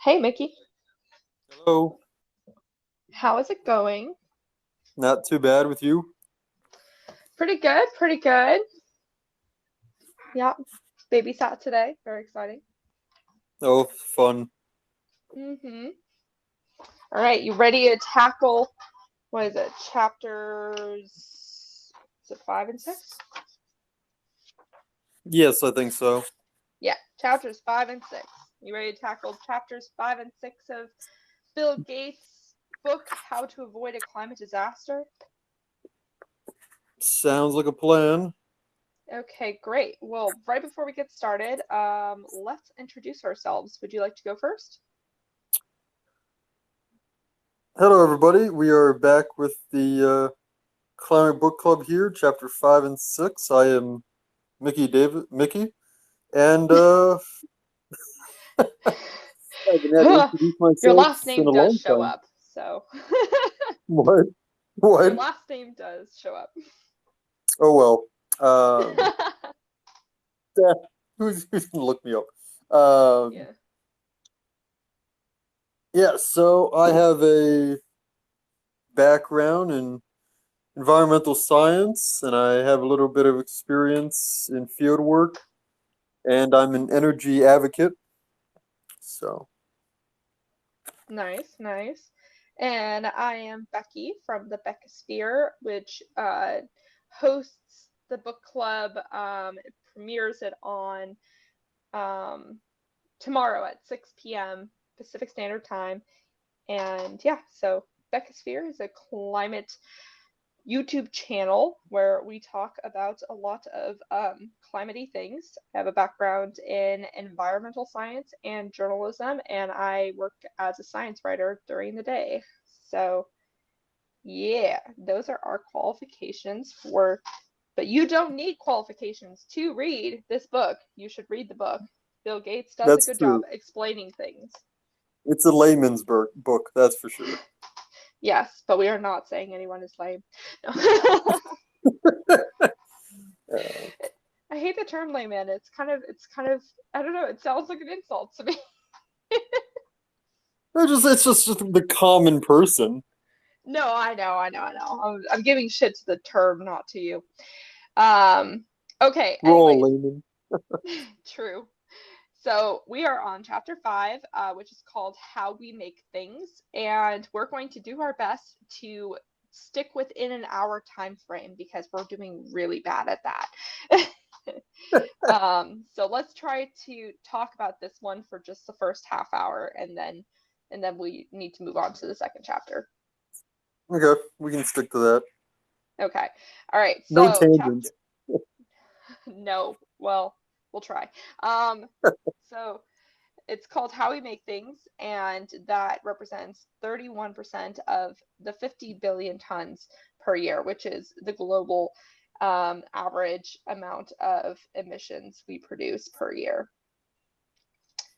Hey Mickey, Hello. how is it going? Not too bad with you? Pretty good, pretty good. Yeah, babysat today. Very exciting. Oh, fun. Mm-hmm. All right, you ready to tackle, what is it, chapters, is it 5 and 6? Yes, I think so. Yeah, chapters 5 and 6. You ready to tackle chapters 5 and 6 of Bill Gates' book, How to Avoid a Climate Disaster? Sounds like a plan. Okay, great. Well, right before we get started, let's introduce ourselves. Would you like to go first? Hello, everybody. We are back with the Climate Book Club here, chapter 5 and 6. I am Mickey, and I haven't had to introduce Your myself last in name a does long show time. up, so What? your What? last name does show up. Oh, well. Um, eh, who's going to look me up? Um, Yeah. yeah, so I have a background in environmental science, and I have a little bit of experience in field work, and I'm an energy advocate. So, Nice, nice. And I am Becky from the Beckosphere, which hosts the book club. It premieres it on um, tomorrow at 6 p.m. Pacific Standard Time. And yeah, so Beckosphere is a climate YouTube channel where we talk about a lot of climatey things. I have a background in environmental science and journalism, and I work as a science writer during the day. So, yeah, those are our qualifications for. But you don't need qualifications to read this book. You should read the book. Bill Gates does a that's good job true. explaining things. It's a layman's book, that's for sure. Yes, but we are not saying anyone is lame. No. Uh, I hate the term layman. It's kind of I don't know, it sounds like an insult to me. it's just the common person. No, I know. I'm giving shit to the term, not to you. Um, okay, We're all anyways, laymen. true. So we are on chapter 5, which is called How We Make Things, and we're going to do our best to stick within an hour time frame because we're doing really bad at that. So let's try to talk about this one for just the first half hour, and then we need to move on to the second chapter. Okay, we can stick to that. Okay. All right. No So chapter tangents. no. Well, we'll try. Um, so it's called How We Make Things, and that represents 31% of the 50 billion tons per year, which is the global average amount of emissions we produce per year.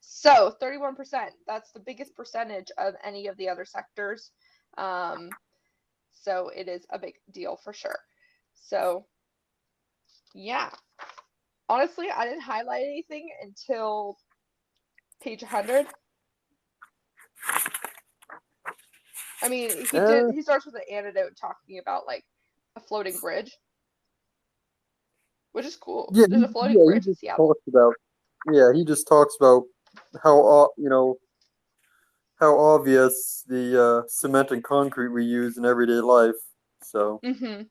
So 31%, that's the biggest percentage of any of the other sectors. Um, so it is a big deal for sure. So yeah, honestly, I didn't highlight anything until page 100. I mean, Uh, he starts with an anecdote talking about like a floating bridge, which is cool. yeah, There's a floating yeah, bridge in Seattle. he just talks about how obvious the cement and concrete we use in everyday life. So, Mm-hmm.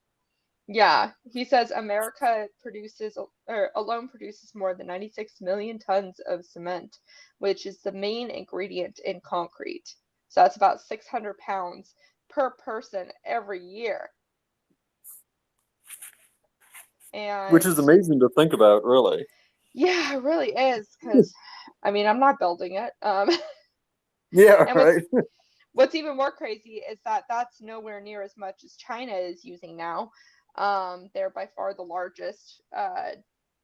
Yeah, he says America produces or alone produces more than 96 million tons of cement, which is the main ingredient in concrete. So that's about 600 pounds per person every year. which is And amazing to think about, really. yeah, it really is because I mean, I'm not building it. Yeah, And right. what's even more crazy is that that's nowhere near as much as China is using now. They're by far the largest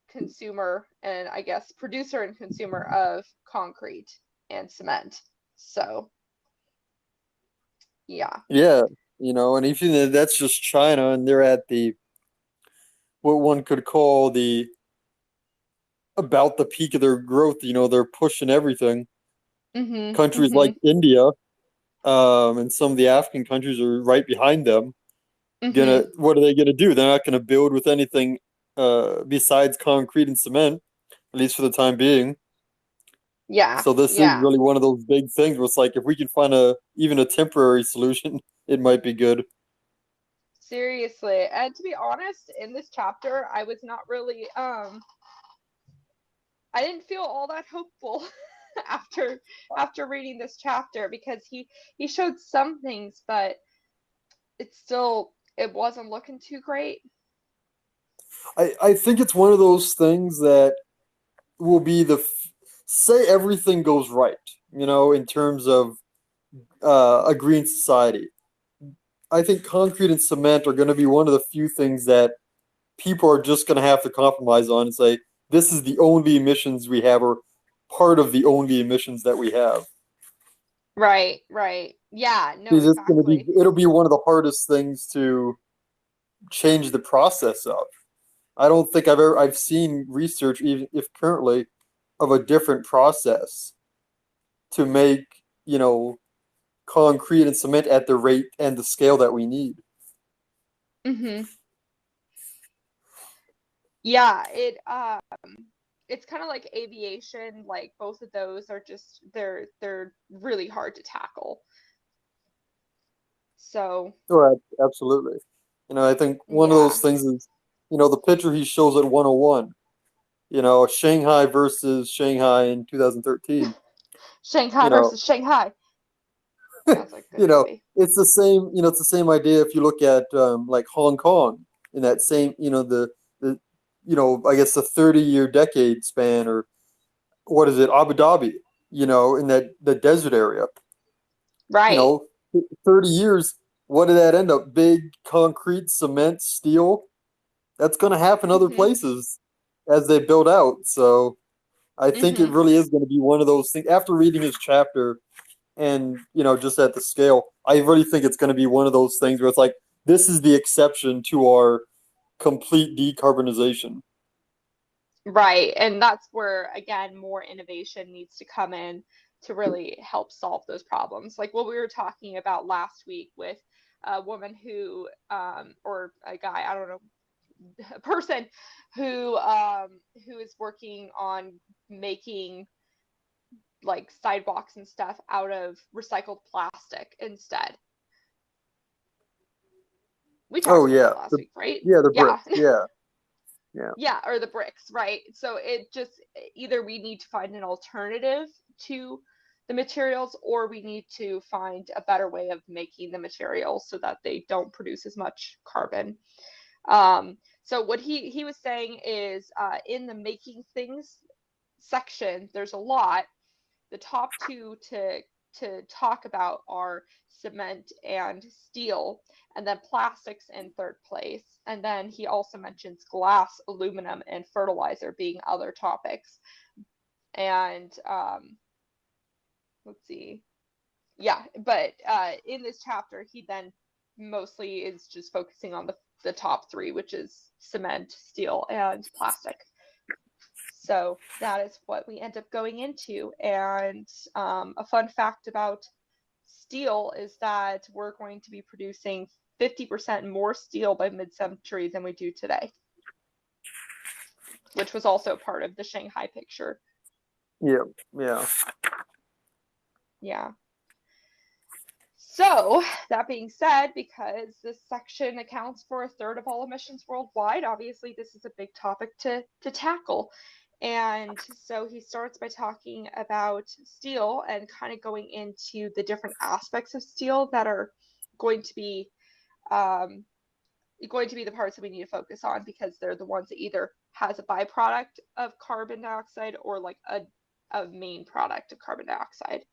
consumer and I guess producer and consumer of concrete and cement. So yeah. Yeah, and even that's just China, and they're at the what one could call the about the peak of their growth. They're pushing everything. Mhm. Countries like Mhm. India, and some of the African countries are right behind them. Mhm. What are they gonna do? They're not gonna build with anything besides concrete and cement, at least for the time being. Yeah. So this is Yeah. really one of those big things where it's like if we can find a even a temporary solution, it might be good. Seriously. And to be honest, in this chapter, I was not really I didn't feel all that hopeful after reading this chapter because he showed some things, but it wasn't looking too great. I think it's one of those things that will be say everything goes right, in terms of a green society. I think concrete and cement are going to be one of the few things that people are just going to have to compromise on and say, this is the only emissions we have, or part of the only emissions that we have. Right, right. Yeah, no, Because exactly. it'll be one of the hardest things to change the process of. I don't think I've seen research, even if currently, of a different process to make, you know, concrete and cement at the rate and the scale that we need. Mhm. Yeah, it's kind of like aviation, like both of those are just they're really hard to tackle. So, Oh, absolutely. I think one of yeah. those things is, the picture he shows at 101, Shanghai versus Shanghai in 2013. Shanghai You know, versus Shanghai. That's a good movie. it's the same, it's the same idea if you look at like Hong Kong in that same, the I guess the 30-year decade span, or what is it, Abu Dhabi, in the desert area. you Right. know, 30 years, what did that end up? Big concrete, cement, steel. That's going to happen other Mhm. places as they build out. So I think it Mhm. really is going to be one of those things. After reading his chapter and, just at the scale, I really think it's going to be one of those things where it's like, this is the exception to our complete decarbonization. Right. And that's where, again, more innovation needs to come in to really help solve those problems. Like what we were talking about last week with a woman or a guy, I don't know, a person who is working on making like sidewalks and stuff out of recycled plastic instead. We talked Oh, about yeah. that last week, right? Yeah, the Yeah. bricks. Yeah. Yeah. Yeah, or the bricks, right? So it just either we need to find an alternative to the materials or we need to find a better way of making the materials so that they don't produce as much carbon. So what he was saying is in the making things section, there's a lot. The top two to talk about are cement and steel, and then plastics in third place. And then he also mentions glass, aluminum, and fertilizer being other topics. And let's see. Yeah, but in this chapter, he then mostly is just focusing on the top three, which is cement, steel, and plastic. So that is what we end up going into. And a fun fact about steel is that we're going to be producing 50% more steel by mid-century than we do today, which was also part of the Shanghai picture. Yeah. Yeah. Yeah. So, that being said, because this section accounts for a third of all emissions worldwide, obviously this is a big topic to tackle. And so he starts by talking about steel and kind of going into the different aspects of steel that are going to be um, the parts that we need to focus on because they're the ones that either has a byproduct of carbon dioxide or like a main product of carbon dioxide.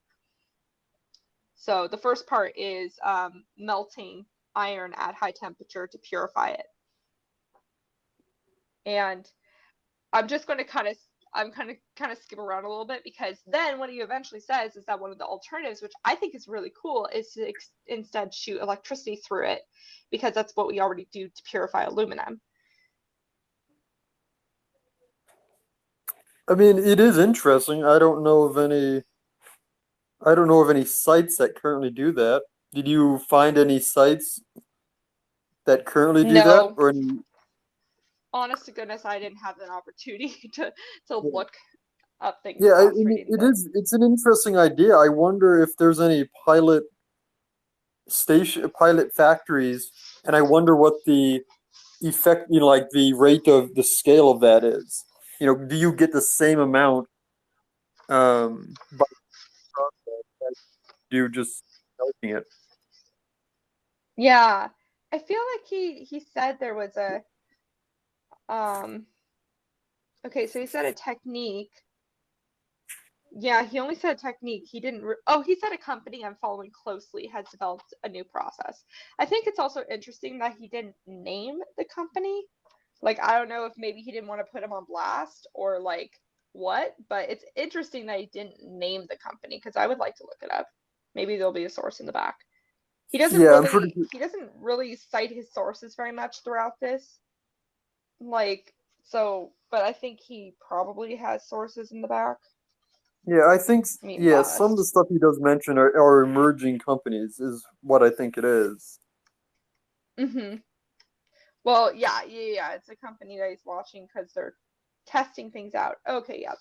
So the first part is melting iron at high temperature to purify it. And I'm just going to kind of skip around a little bit because then what he eventually says is that one of the alternatives, which I think is really cool, is to instead shoot electricity through it because that's what we already do to purify aluminum. I mean, it is interesting. I don't know of any I don't know of any sites that currently do that. Did you find any sites that currently do that, No, or any? honest to goodness, I didn't have an opportunity to look up things Yeah, fast reading, it but is. It's an interesting idea. I wonder if there's any pilot factories, and I wonder what the effect, like the rate of the scale of that is. Do you get the same amount by process as you just melting it? yeah, I feel like he said there was a um okay, so he said a technique. Yeah, he only said technique. He didn't. Oh, he said a company I'm following closely has developed a new process. I think it's also interesting that he didn't name the company. Like, I don't know if maybe he didn't want to put him on blast or like what, but it's interesting that he didn't name the company because I would like to look it up. Maybe there'll be a source in the back. Yeah, I'm pretty. He doesn't really cite his sources very much throughout this. Like, so, but I think he probably has sources in the back. Yeah, I think. I mean, Yeah, some of the must. stuff he does mention are emerging companies, is what I think it is. Mhm. Well, yeah. It's a company that he's watching because they're testing things out. Okay, yeah.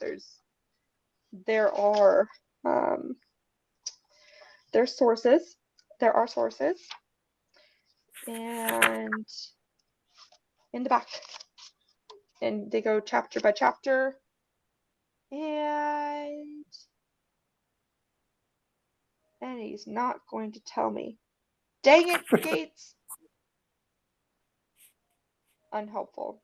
There are um there's sources. There are sources, and in the back, and they go chapter by chapter, and he's not going to tell me. Dang it, Gates! Unhelpful.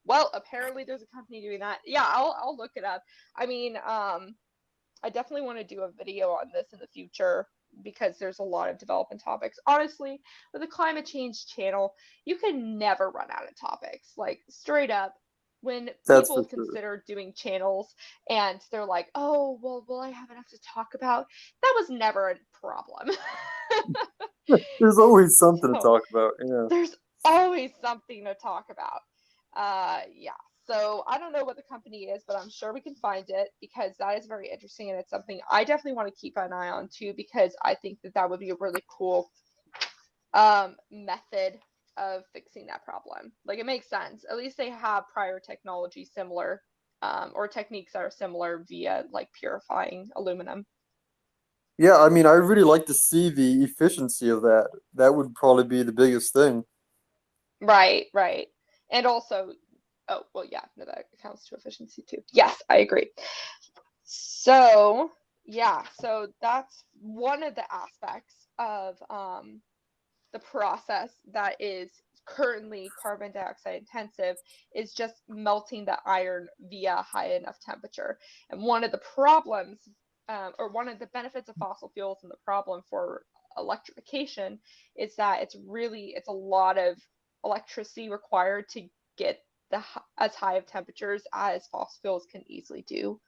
Well, apparently there's a company doing that. Yeah, I'll look it up. I mean, I definitely want to do a video on this in the future because there's a lot of development topics. Honestly, with a climate change channel, you can never run out of topics. Like, straight up, when That's people for sure. consider doing channels and they're like, oh, well, will I have enough to talk about? That was never a problem. There's always something to So, talk about. Yeah. there's always something to talk about. Yeah. So I don't know what the company is, but I'm sure we can find it because that is very interesting and it's something I definitely want to keep an eye on too because I think that that would be a really cool method of fixing that problem. Like it makes sense. At least they have prior technology similar or techniques that are similar via like purifying aluminum. Yeah, I mean, I really like to see the efficiency of that. That would probably be the biggest thing. Right, right. And also, oh, well, yeah, no, that accounts to efficiency too. Yes, I agree. So, yeah, so that's one of the aspects of the process that is currently carbon dioxide intensive is just melting the iron via high enough temperature. And one of the problems, or one of the benefits of fossil fuels and the problem for electrification is that it's a lot of electricity required to get as high of temperatures as fossil fuels can easily do.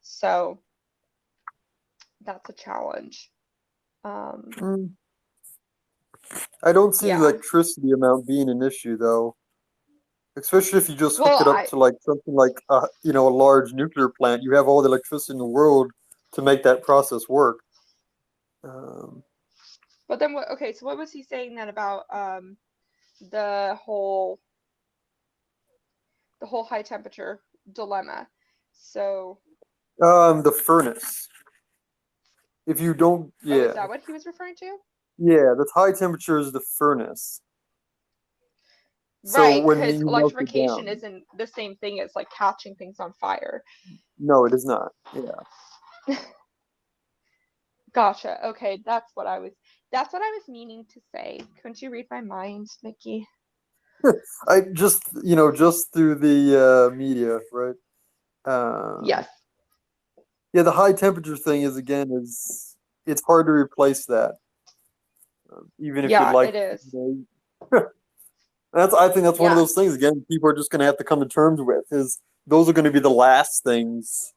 So that's a challenge. Um, Mm, I don't see the yeah. electricity amount being an issue though, especially if you just hook Well, it up to like something like a large nuclear plant. You have all the electricity in the world to make that process work. Um, but then what? Okay, so what was he saying then about the whole high temperature dilemma? So, the furnace. If you don't, oh, is yeah, that what he was referring to? yeah, the high temperature is the furnace. So Right, when because you melt it electrification down, isn't the same thing as like catching things on fire. no, it is not. Yeah. Gotcha. Okay, that's what I was meaning to say. Couldn't you read my mind, Nikki? I just through the media, right? Yes. Yeah, the high temperature thing is it's hard to replace that, even if you'd Yeah, like. it is. That's I think that's one of Yeah. those things again. People are just going to have to come to terms with is those are going to be the last things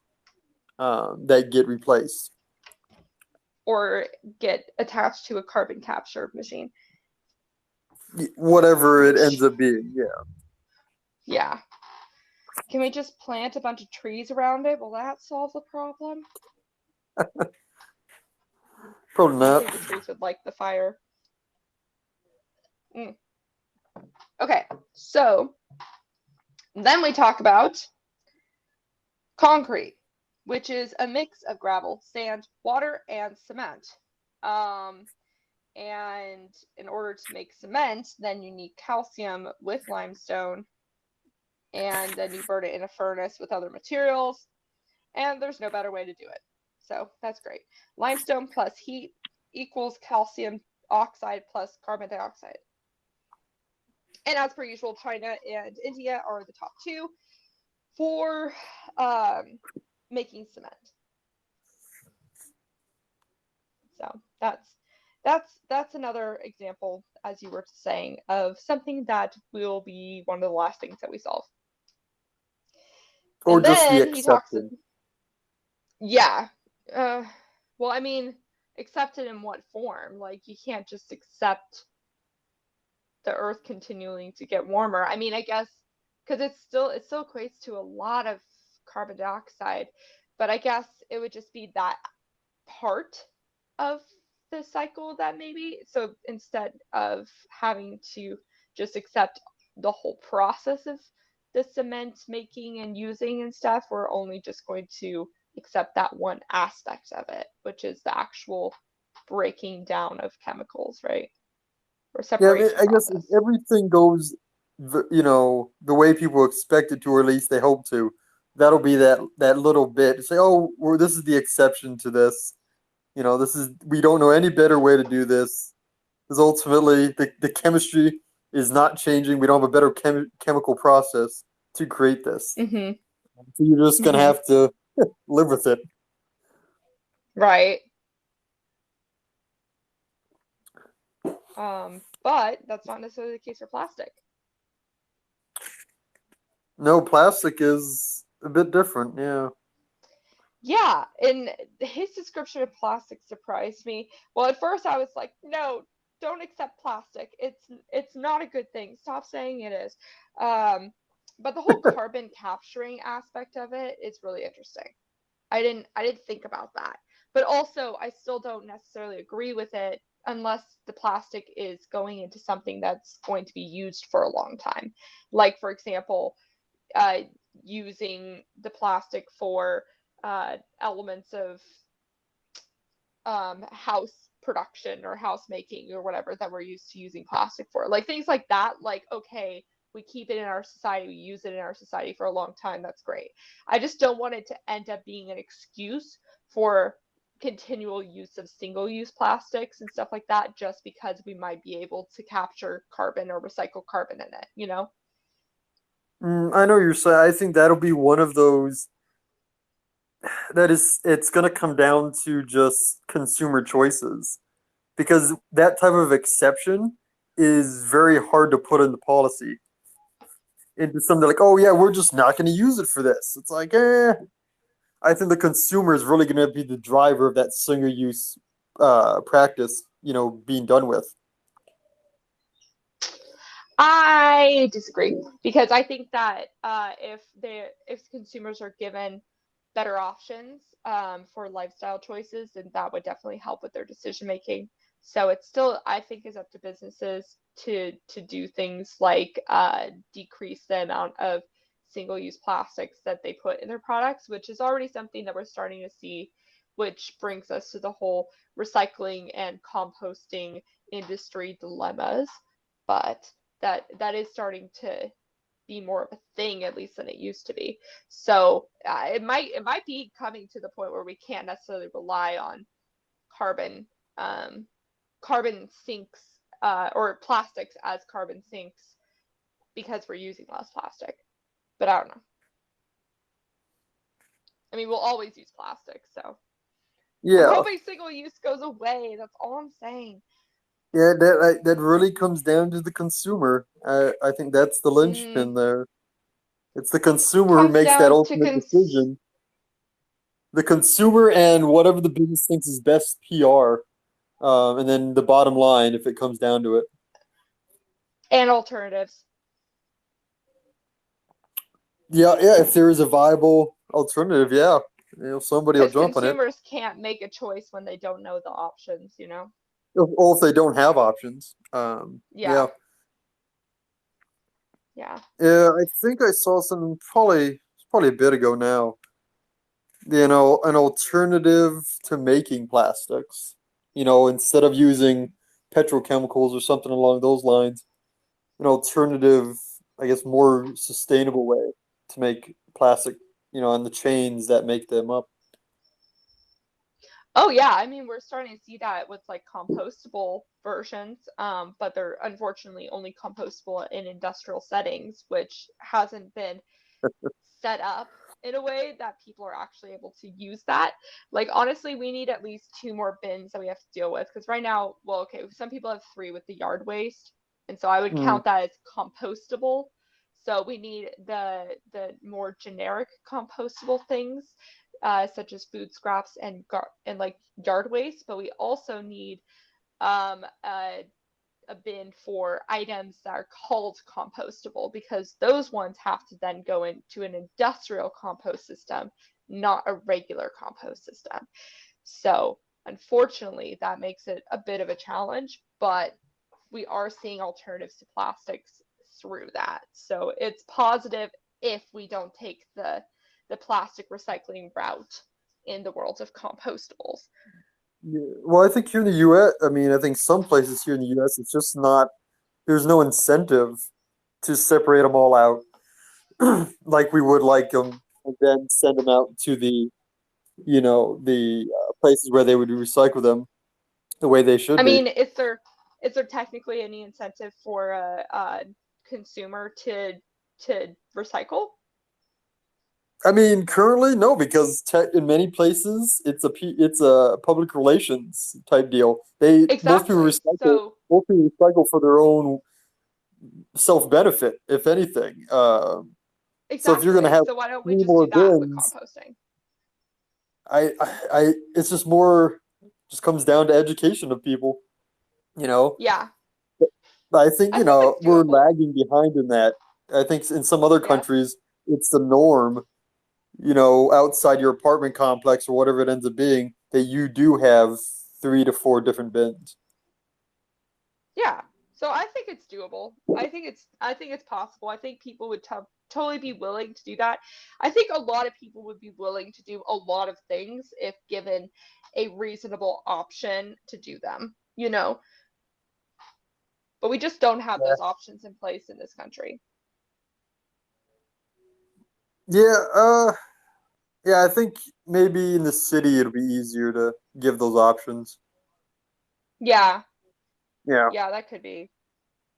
that get replaced. Or get attached to a carbon capture machine, Whatever it ends which, up being, yeah. yeah. Can we just plant a bunch of trees around it? Will that solve the problem? Probably I not. think the trees would like the fire. Mm. Okay, so then we talk about concrete, which is a mix of gravel, sand, water, and cement. Um, and in order to make cement, then you need calcium with limestone, and then you burn it in a furnace with other materials, and there's no better way to do it. So that's great. Limestone plus heat equals calcium oxide plus carbon dioxide. And as per usual, China and India are the top two for making cement. So that's another example, as you were saying, of something that will be one of the last things that we solve. Or And just the then he talks, acceptance. yeah, uh, well, I mean, accept it in what form? Like, you can't just accept the Earth continuing to get warmer. I mean, I guess because it still equates to a lot of carbon dioxide, but I guess it would just be that part of the cycle that maybe so instead of having to just accept the whole process of the cement making and using and stuff, we're only just going to accept that one aspect of it, which is the actual breaking down of chemicals, right? Or Yeah, I mean, separation I guess if process. everything goes, the way people expect it to, or at least they hope to, that'll be that little bit. Say, oh, this is the exception to this. This is we don't know any better way to do this. Because ultimately, the chemistry is not changing. We don't have a better chemical process to create this. Mm-hmm. So you're just gonna Mm-hmm. have to live with it. Right. But that's not necessarily the case for plastic. No, plastic is a bit different. Yeah. Yeah, and his description of plastic surprised me. Well, at first I was like, no, don't accept plastic. It's not a good thing. Stop saying it is. Um, but the whole carbon capturing aspect of it is really interesting. I didn't think about that. But also I still don't necessarily agree with it unless the plastic is going into something that's going to be used for a long time. Like for example, uh, using the plastic for elements of house production or house making or whatever that we're used to using plastic for. Like things like that, like, okay, we keep it in our society, we use it in our society for a long time, that's great. I just don't want it to end up being an excuse for continual use of single use plastics and stuff like that just because we might be able to capture carbon or recycle carbon in it, you know? I know you're saying. I think that'll be one of those it's going to come down to just consumer choices because that type of exception is very hard to put into policy into something like, oh yeah, we're just not going to use it for this. It's like, I think the consumer is really going to be the driver of that single use practice, being done with. I disagree because I think that if consumers are given better options for lifestyle choices, then that would definitely help with their decision making. So it's still, I think, is up to businesses to do things like decrease the amount of single use plastics that they put in their products, which is already something that we're starting to see, which brings us to the whole recycling and composting industry dilemmas. But that is starting to be more of a thing at least than it used to be. So it might be coming to the point where we can't necessarily rely on carbon carbon sinks or plastics as carbon sinks because we're using less plastic. But I don't know. I mean, we'll always use plastic, so I'm Yeah, hoping single use goes away. That's all I'm saying. yeah, that really comes down to the consumer. I think that's the Mm, linchpin there. It's the consumer who comes makes that down to ultimate decision. The consumer and whatever the business thinks is best PR, and then the bottom line if it comes down to it. and alternatives. Yeah, yeah. If there is a viable alternative, yeah, Somebody will Because jump on it. consumers can't make a choice when they don't know the options, you know? Or if they don't have options. Yeah. Yeah, yeah. Yeah, I think I saw something probably a bit ago now. An alternative to making plastics. Instead of using petrochemicals or something along those lines, an alternative, I guess, more sustainable way to make plastic, and the chains that make them up. Oh yeah, I mean we're starting to see that with like compostable versions, but they're unfortunately only compostable in industrial settings, which hasn't been set up in a way that people are actually able to use that. Like honestly, we need at least two more bins that we have to deal with because right now, well, okay, some people have three with the yard waste, and so I would Mm, count that as compostable. So we need the more generic compostable things, such as food scraps and like yard waste, but we also need um, a a bin for items that are called compostable because those ones have to then go into an industrial compost system, not a regular compost system. So, unfortunately, that makes it a bit of a challenge, but we are seeing alternatives to plastics through that. So, it's positive if we don't take the plastic recycling route in the world of compostables. yeah. Well, I think here in the U.S., I mean, I think some places here in the U.S., it's just not, there's no incentive to separate them all out like we would like them and then send them out to the places where they would recycle them the way they should I be. mean, is there technically any incentive for a consumer to recycle? I mean, currently, no, because in many places it's a public relations type deal. Most people Exactly. recycle So most people recycle for their own self benefit, if anything. So if you're gonna exactly. have So why don't we three just more do that with bins, composting? it's just more, just comes down to education of people. You know, Yeah, I think I think it's we're doable. lagging behind in that. I think in some other Yeah. countries it's the norm, outside your apartment complex or whatever it ends up being, that you do have 3 to 4 different bins. Yeah. So I think it's doable. I think it's possible. I think people would totally be willing to do that. I think a lot of people would be willing to do a lot of things if given a reasonable option to do them, you know? But we just don't have Yeah. those options in place in this country. Yeah, yeah, I think maybe in the city it'll be easier to give those options. Yeah, Yeah. yeah, that could be.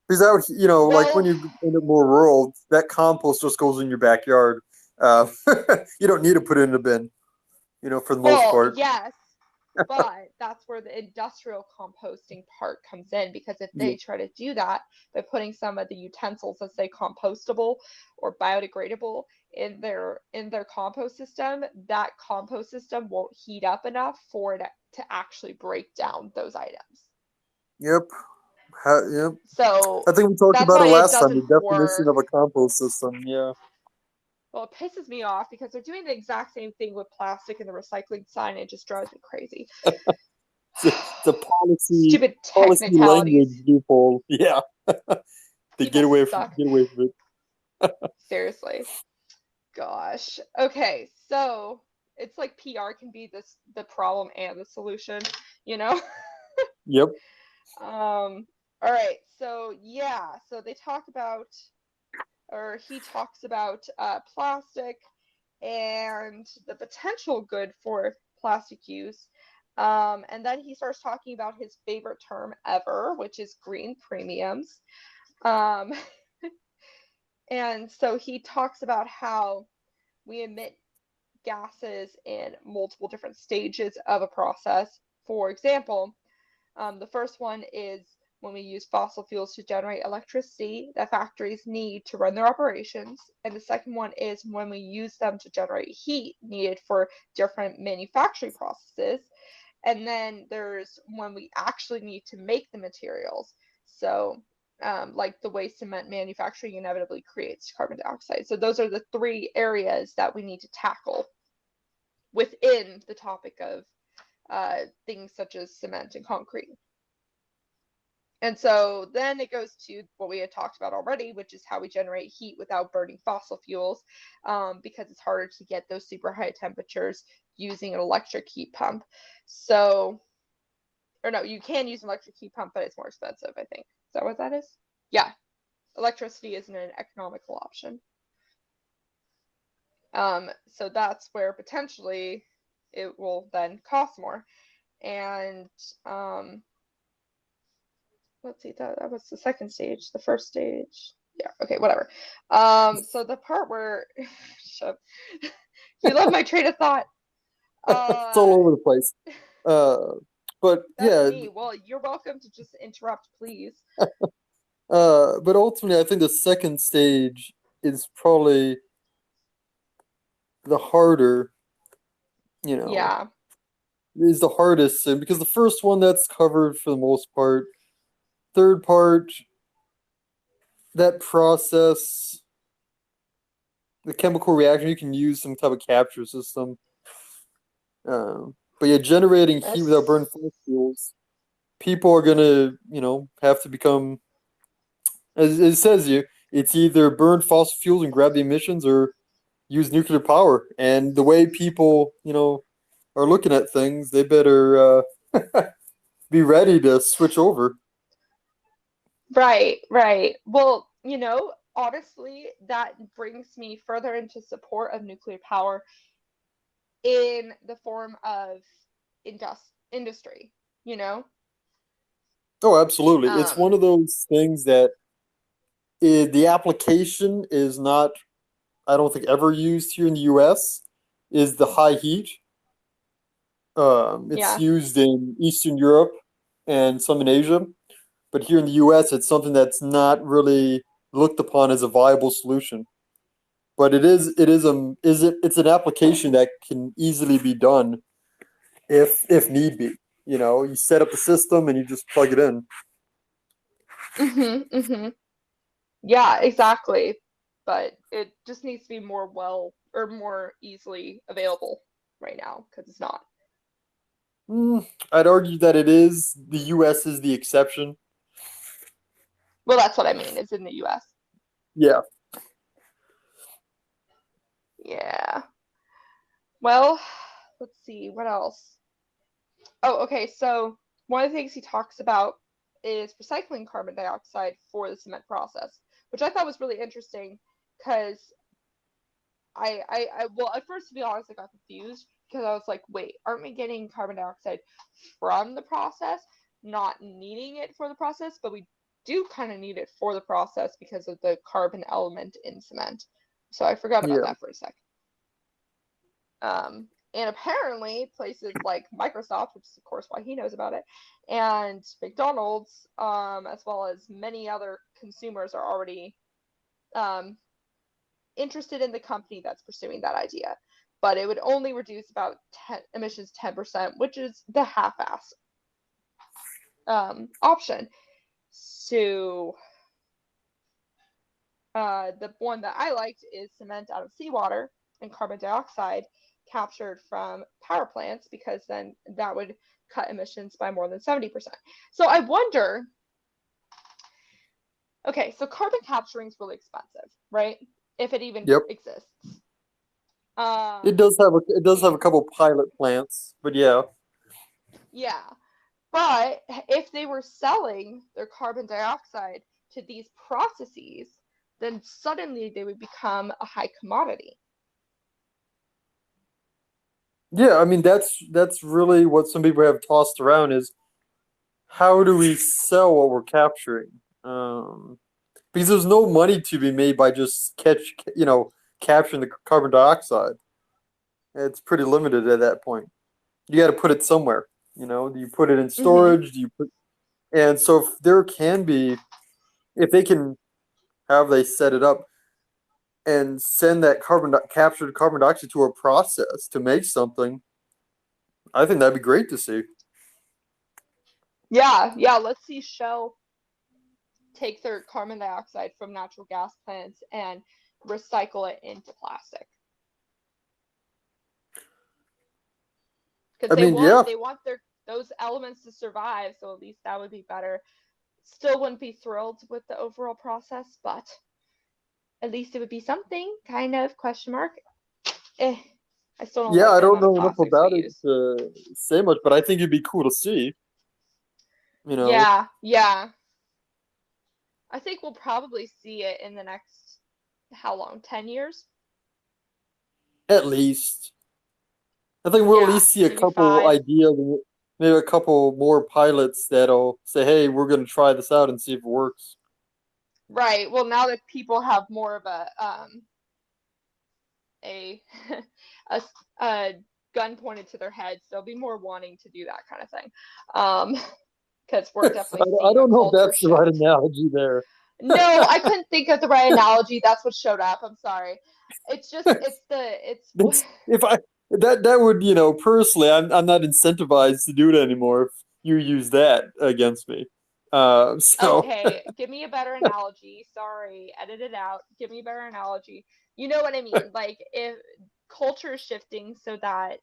Because out, like when Well, you end up more rural, that compost just goes in your backyard. You don't need to put it in a bin, for the most well, part. yes, but that's where the industrial composting part comes in because if Yeah. they try to do that by putting some of the utensils that say compostable or biodegradable in their compost system, that compost system won't heat up enough for it to actually break down those items. Yep. Yep. So I think we talked that's about it why it last time, the doesn't definition work. of a compost system. Yeah. Well, it pisses me off because they're doing the exact same thing with plastic and the recycling sign. It just drives me crazy. It's a Stupid policy technicalities. language loophole. Yeah. To People suck. get away from it. Seriously. Gosh. Okay, so it's like PR can be the problem and the solution, you know? Yep. All right. So yeah, so they talk about or he talks about plastic and the potential good for plastic use. And then he starts talking about his favorite term ever, which is green premiums. Um, and so he talks about how we emit gases in multiple different stages of a process. For example, the first one is when we use fossil fuels to generate electricity that factories need to run their operations. And the second one is when we use them to generate heat needed for different manufacturing processes. And then there's when we actually need to make the materials. So, like the way cement manufacturing inevitably creates carbon dioxide. So, those are the three areas that we need to tackle within the topic of things such as cement and concrete. And so then it goes to what we had talked about already, which is how we generate heat without burning fossil fuels, because it's harder to get those super high temperatures using an electric heat pump. So, or no, you can use an electric heat pump, but it's more expensive, I think. Is that what that is? Yeah. Electricity isn't an economical option. So that's where potentially it will then cost more. And let's see, that was the second stage. The first stage, yeah, okay, whatever. So the part where you love my train of thought. It's all over the place. But That's yeah, me. Well, you're welcome to just interrupt, please. but ultimately, I think the second stage is probably the harder, you know, Yeah. is the hardest thing because the first one that's covered for the most part. Third part, that process, the chemical reaction, you can use some type of capture system. But yeah, generating heat without That's burning fossil fuels, people are gonna, have to become, as it says you, it's either burn fossil fuels and grab the emissions or use nuclear power. And the way people, are looking at things, they better be ready to switch over. right, right. Well, honestly, that brings me further into support of nuclear power in the form of industry, you know? Oh, absolutely. It's Um, one of those things that the application is not, I don't think, ever used here in the US, is the high heat. It's yeah. used in Eastern Europe and some in Asia, but here in the US, it's something that's not really looked upon as a viable solution. But it's an application that can easily be done if need be. You set up the system and you just plug it in. Mm-hmm. Yeah, exactly. But it just needs to be more easily available right now because it's not. I'd argue that it is. The US is the exception. Well, that's what I mean. It's in the US. Yeah. Yeah. Well, let's see, what else? Oh, okay. So one of the things he talks about is recycling carbon dioxide for the cement process, which I thought was really interesting because well, at first, to be honest, I got confused because I was like, wait, aren't we getting carbon dioxide from the process, not needing it for the process? But we do kind of need it for the process because of the carbon element in cement. So I forgot about Yeah. that for a sec. And apparently, places like Microsoft, which is of course why he knows about it, and McDonald's, as well as many other consumers, are already um, interested in the company that's pursuing that idea. But it would only reduce about emissions 10%, which is the half-ass option. So the one that I liked is cement out of seawater and carbon dioxide captured from power plants because then that would cut emissions by more than 70%. So I wonder, okay, so carbon capturing is really expensive, right? If it even Yep. exists. It Um, does have a and couple pilot plants, but yeah. yeah, but if they were selling their carbon dioxide to these processes, then suddenly they would become a high commodity. Yeah, I mean that's really what some people have tossed around is how do we sell what we're capturing? Because there's no money to be made by just capturing the carbon dioxide. It's pretty limited at that point. You got to put it somewhere. Do you put it in Mm-hmm. storage? And so if there can be, if they can, have they set it up and send that captured carbon dioxide to a process to make something, I think that'd be great to see. Yeah, yeah. Let's see Shell take their carbon dioxide from natural gas plants and recycle it into plastic. because I mean, yeah, they want their those elements to survive. So at least that would be better. Still wouldn't be thrilled with the overall process, but at least it would be something kind of question mark. Eh, I still don't yeah. like I the don't amount of know enough plastics we about it use. to say much, but I think it'd be cool to see. You know, Yeah, yeah. I think we'll probably see it in the next how long? 10 years? at least I think we'll at Yeah, least see a maybe couple 5. ideas, maybe a couple more pilots that'll say, "Hey, we're going to try this out and see if it works." Right. Well, now that people have more of a a, a gun pointed to their heads, they'll be more wanting to do that kind of thing. Because we're definitely I seeing a don't know if culture that's the right shift. analogy there. No, I couldn't think of the right analogy. That's what showed up. I'm sorry. It's just it's That's if I that would personally, I'm not incentivized to do it anymore if you use that against me. So okay. Give me a better analogy. Sorry, edit it out. Give me a better analogy. You know what I mean? Like if culture is shifting so that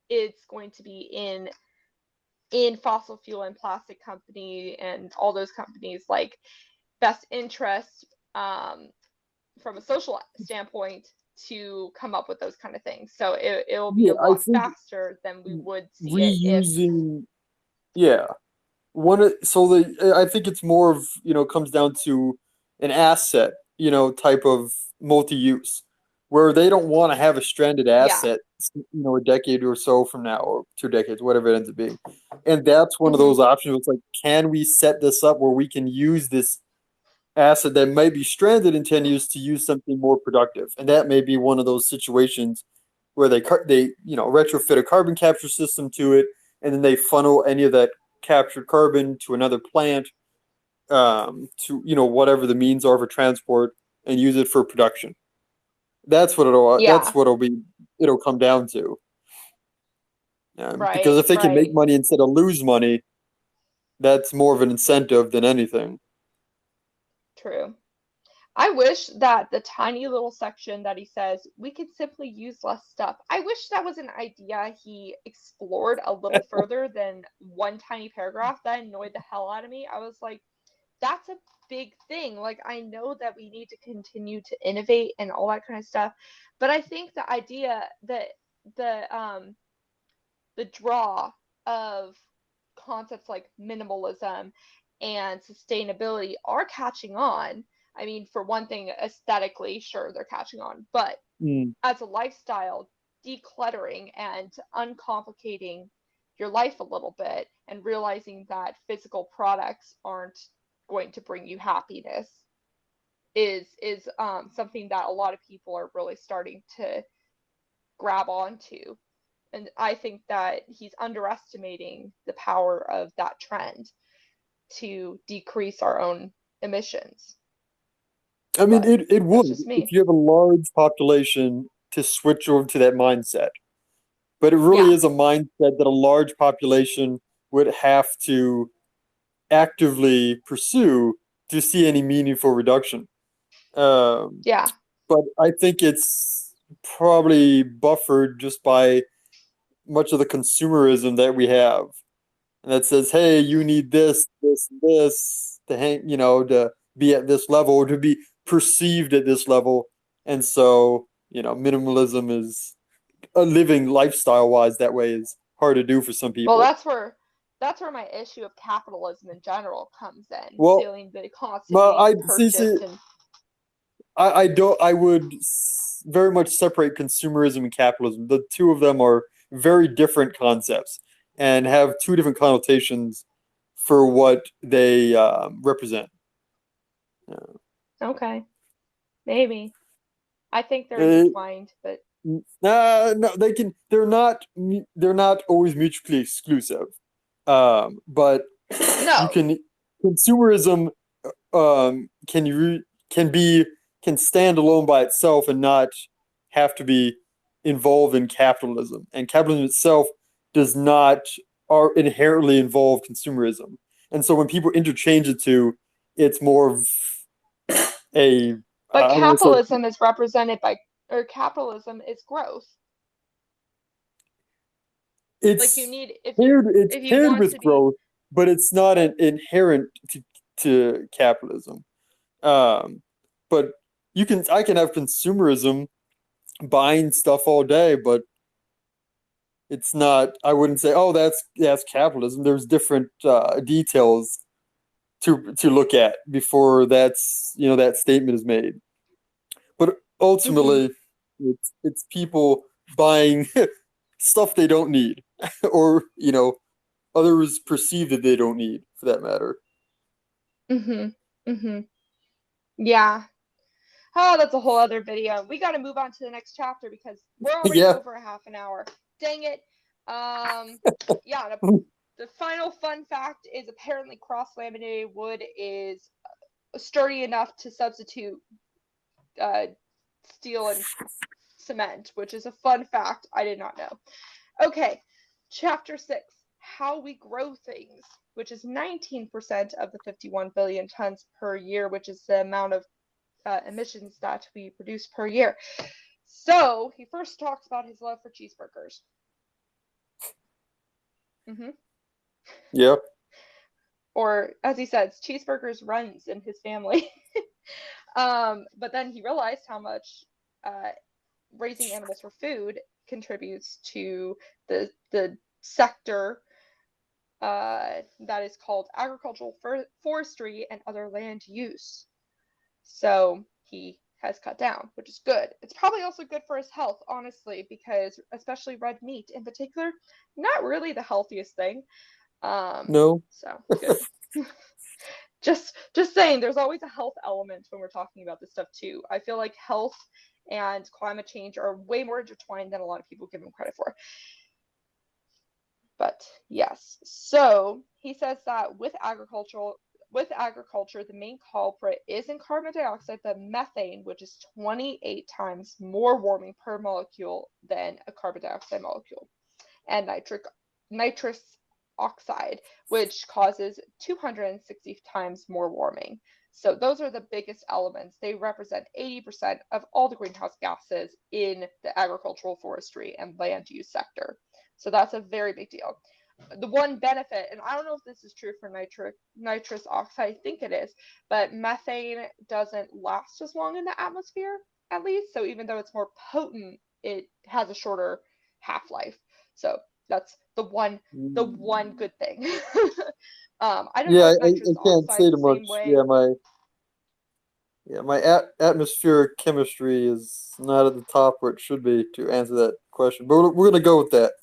it's going to be in fossil fuel and plastic company and all those companies like best interest from a social standpoint to come up with those kind of things. So it'll be yeah, a I lot think faster than we would see it if reusing, yeah, so I think it's more of comes down to an asset type of multi-use where they don't want to have a stranded yeah. asset a decade or so from now, or 2 decades, whatever it ends up being. And that's one of Mm-hmm. those options. It's like, can we set this up where we can use this asset that might be stranded in 10 years to use something more productive? And that may be one of those situations where they retrofit a carbon capture system to it, and then they funnel any of that captured carbon to another plant, to whatever the means are for transport, and use it for production. Yeah. That's what it'll come down to. Because Right. if they can make Right. money instead of lose money, that's more of an incentive than anything. True. I wish that the tiny little section that he says we could simply use less stuff. I wish that was an idea he explored a little further than one tiny paragraph. That annoyed the hell out of me. I was like, that's a big thing. Like I know that we need to continue to innovate and all that kind of stuff, but I think the idea that the draw of concepts like minimalism and sustainability are catching on. I mean, for one thing, aesthetically, sure, they're catching on, but Mm. as a lifestyle, decluttering and uncomplicating your life a little bit and realizing that physical products aren't going to bring you happiness is something that a lot of people are really starting to grab onto. And I think that he's underestimating the power of that trend to decrease our own emissions. I mean, But it that's would just if me. you have a large population to switch over to that mindset. But it really Yeah. is a mindset that a large population would have to actively pursue to see any meaningful reduction. Um, Yeah. but I think it's probably buffered just by much of the consumerism that we have, and that says, "Hey, you need this, this, and this to to be at this level, or to be perceived at this level." And so, minimalism is a living lifestyle wise that way is hard to do for some Well, people. that's where my issue of capitalism in general comes in, Well, feeling the constant well, need I to see. purchase and I don't. I would very much separate consumerism and capitalism. The two of them are very different concepts and have two different connotations for what they represent. okay, maybe. I think they're Uh, intertwined, but no, they can. They're not. They're not always mutually exclusive. But you no. can consumerism can be can stand alone by itself and not have to be involved in capitalism. And capitalism itself does not are inherently involve consumerism. And so when people interchange the two, it's more of a But I want to say capitalism is represented by or capitalism is growth. Like you It's need it's if you paired want with to be. growth, but it's not an inherent to capitalism. Um, but I can have consumerism buying stuff all day, but it's not. I wouldn't say, oh, that's capitalism. There's different details to look at before that statement is made. But Mhm. ultimately, it's people buying stuff they don't need, or others perceive that they don't need, for that matter. Mhm. Mhm. Yeah. Oh, that's a whole other video. We got to move on to the next chapter because we're already Yeah. over a half an hour. Dang it. Um, yeah, the final fun fact is apparently cross-laminated wood is sturdy enough to substitute uh, steel and cement, which is a fun fact I did not know. Okay, chapter 6, how we grow things, which is 19% of the 51 billion tons per year, which is the amount of emissions that we produce per year. So he first talks about his love for cheeseburgers. Mm-hmm. Yeah. Or as he says, cheeseburgers runs in his family. But then he realized how much uh, raising animals for food contributes to the sector that is called agricultural forestry and other land use. So he has cut down, which is good. It's probably also good for his health, honestly, because especially red meat in particular, not really the healthiest thing. No. So good. Just saying, there's always a health element when we're talking about this stuff too. I feel like health and climate change are way more intertwined than a lot of people give them credit for. But yes, so he says that with agriculture, the main culprit isn't carbon dioxide, but methane, which is 28 times more warming per molecule than a carbon dioxide molecule, and nitrous oxide, which causes 260 times more warming. So those are the biggest elements. They represent 80% of all the greenhouse gases in the agricultural, forestry, and land use sector. So that's a very big deal. The one benefit, and I don't know if this is true for nitrous oxide, I think it is, but methane doesn't last as long in the atmosphere, at least. So even though it's more potent, it has a shorter half-life. So that's the one good thing. I don't Yeah, know I, if I nitrous can't say oxide's too the same much. Yeah, way. my atmospheric chemistry is not at the top where it should be to answer that question, but we're gonna go with that.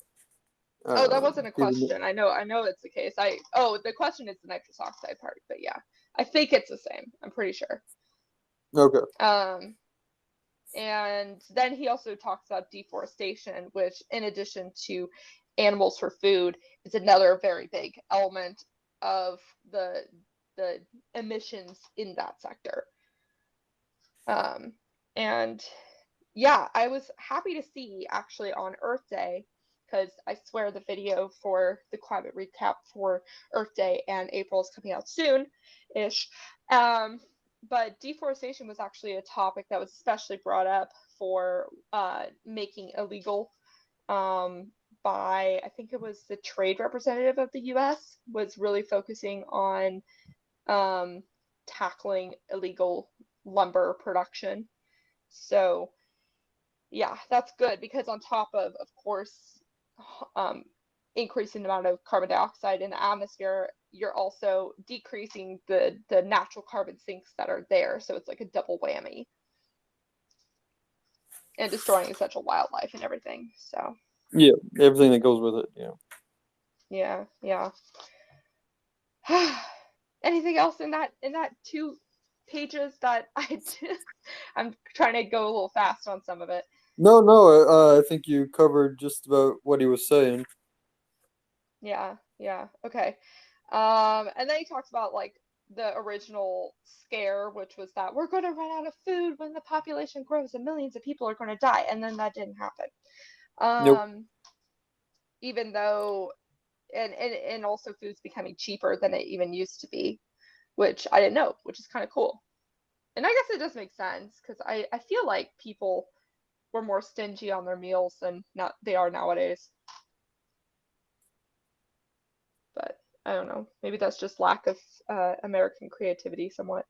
Oh, that wasn't a Even question. I know it's the case. The question is the nitrous oxide part, but yeah, I think it's the same. I'm pretty sure. okay. Um, and then he also talks about deforestation, which, in addition to animals for food, is another very big element of the emissions in that sector. Um, and yeah, I was happy to see actually on Earth Day, because I swear the video for the climate recap for Earth Day and April is coming out soon ish. Um, but deforestation was actually a topic that was especially brought up for making illegal um, by, I think it was the trade representative of the US, was really focusing on um, tackling illegal lumber production. So yeah, that's good because on top of course, um, increasing the amount of carbon dioxide in the atmosphere, you're also decreasing the natural carbon sinks that are there. So it's like a double whammy and destroying essential wildlife and everything. So Yeah, everything that goes with it. Yeah. yeah, yeah. Anything else in that 2 pages that I'm trying to go a little fast on some of it. No, no. I think you covered just about what he was saying. Yeah, yeah. Okay. And then he talks about like the original scare, which was that we're going to run out of food when the population grows and millions of people are going to die, and then that didn't happen. Nope. Um, even though, and also food's becoming cheaper than it even used to be, which I didn't know, which is kind of cool. And I guess it does make sense because I feel like people were more stingy on their meals than not they are nowadays. I don't know. Maybe that's just lack of American creativity, somewhat.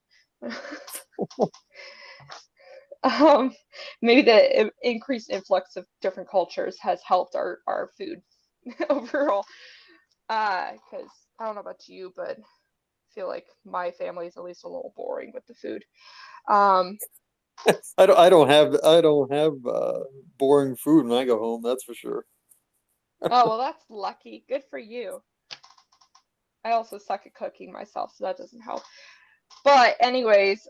um, Maybe the increased influx of different cultures has helped our food overall. Because I don't know about you, but I feel like my family is at least a little boring with the food. Um, I don't have boring food when I go home. That's for sure. oh well, that's lucky. Good for you. I also suck at cooking myself, so that doesn't help. But anyways,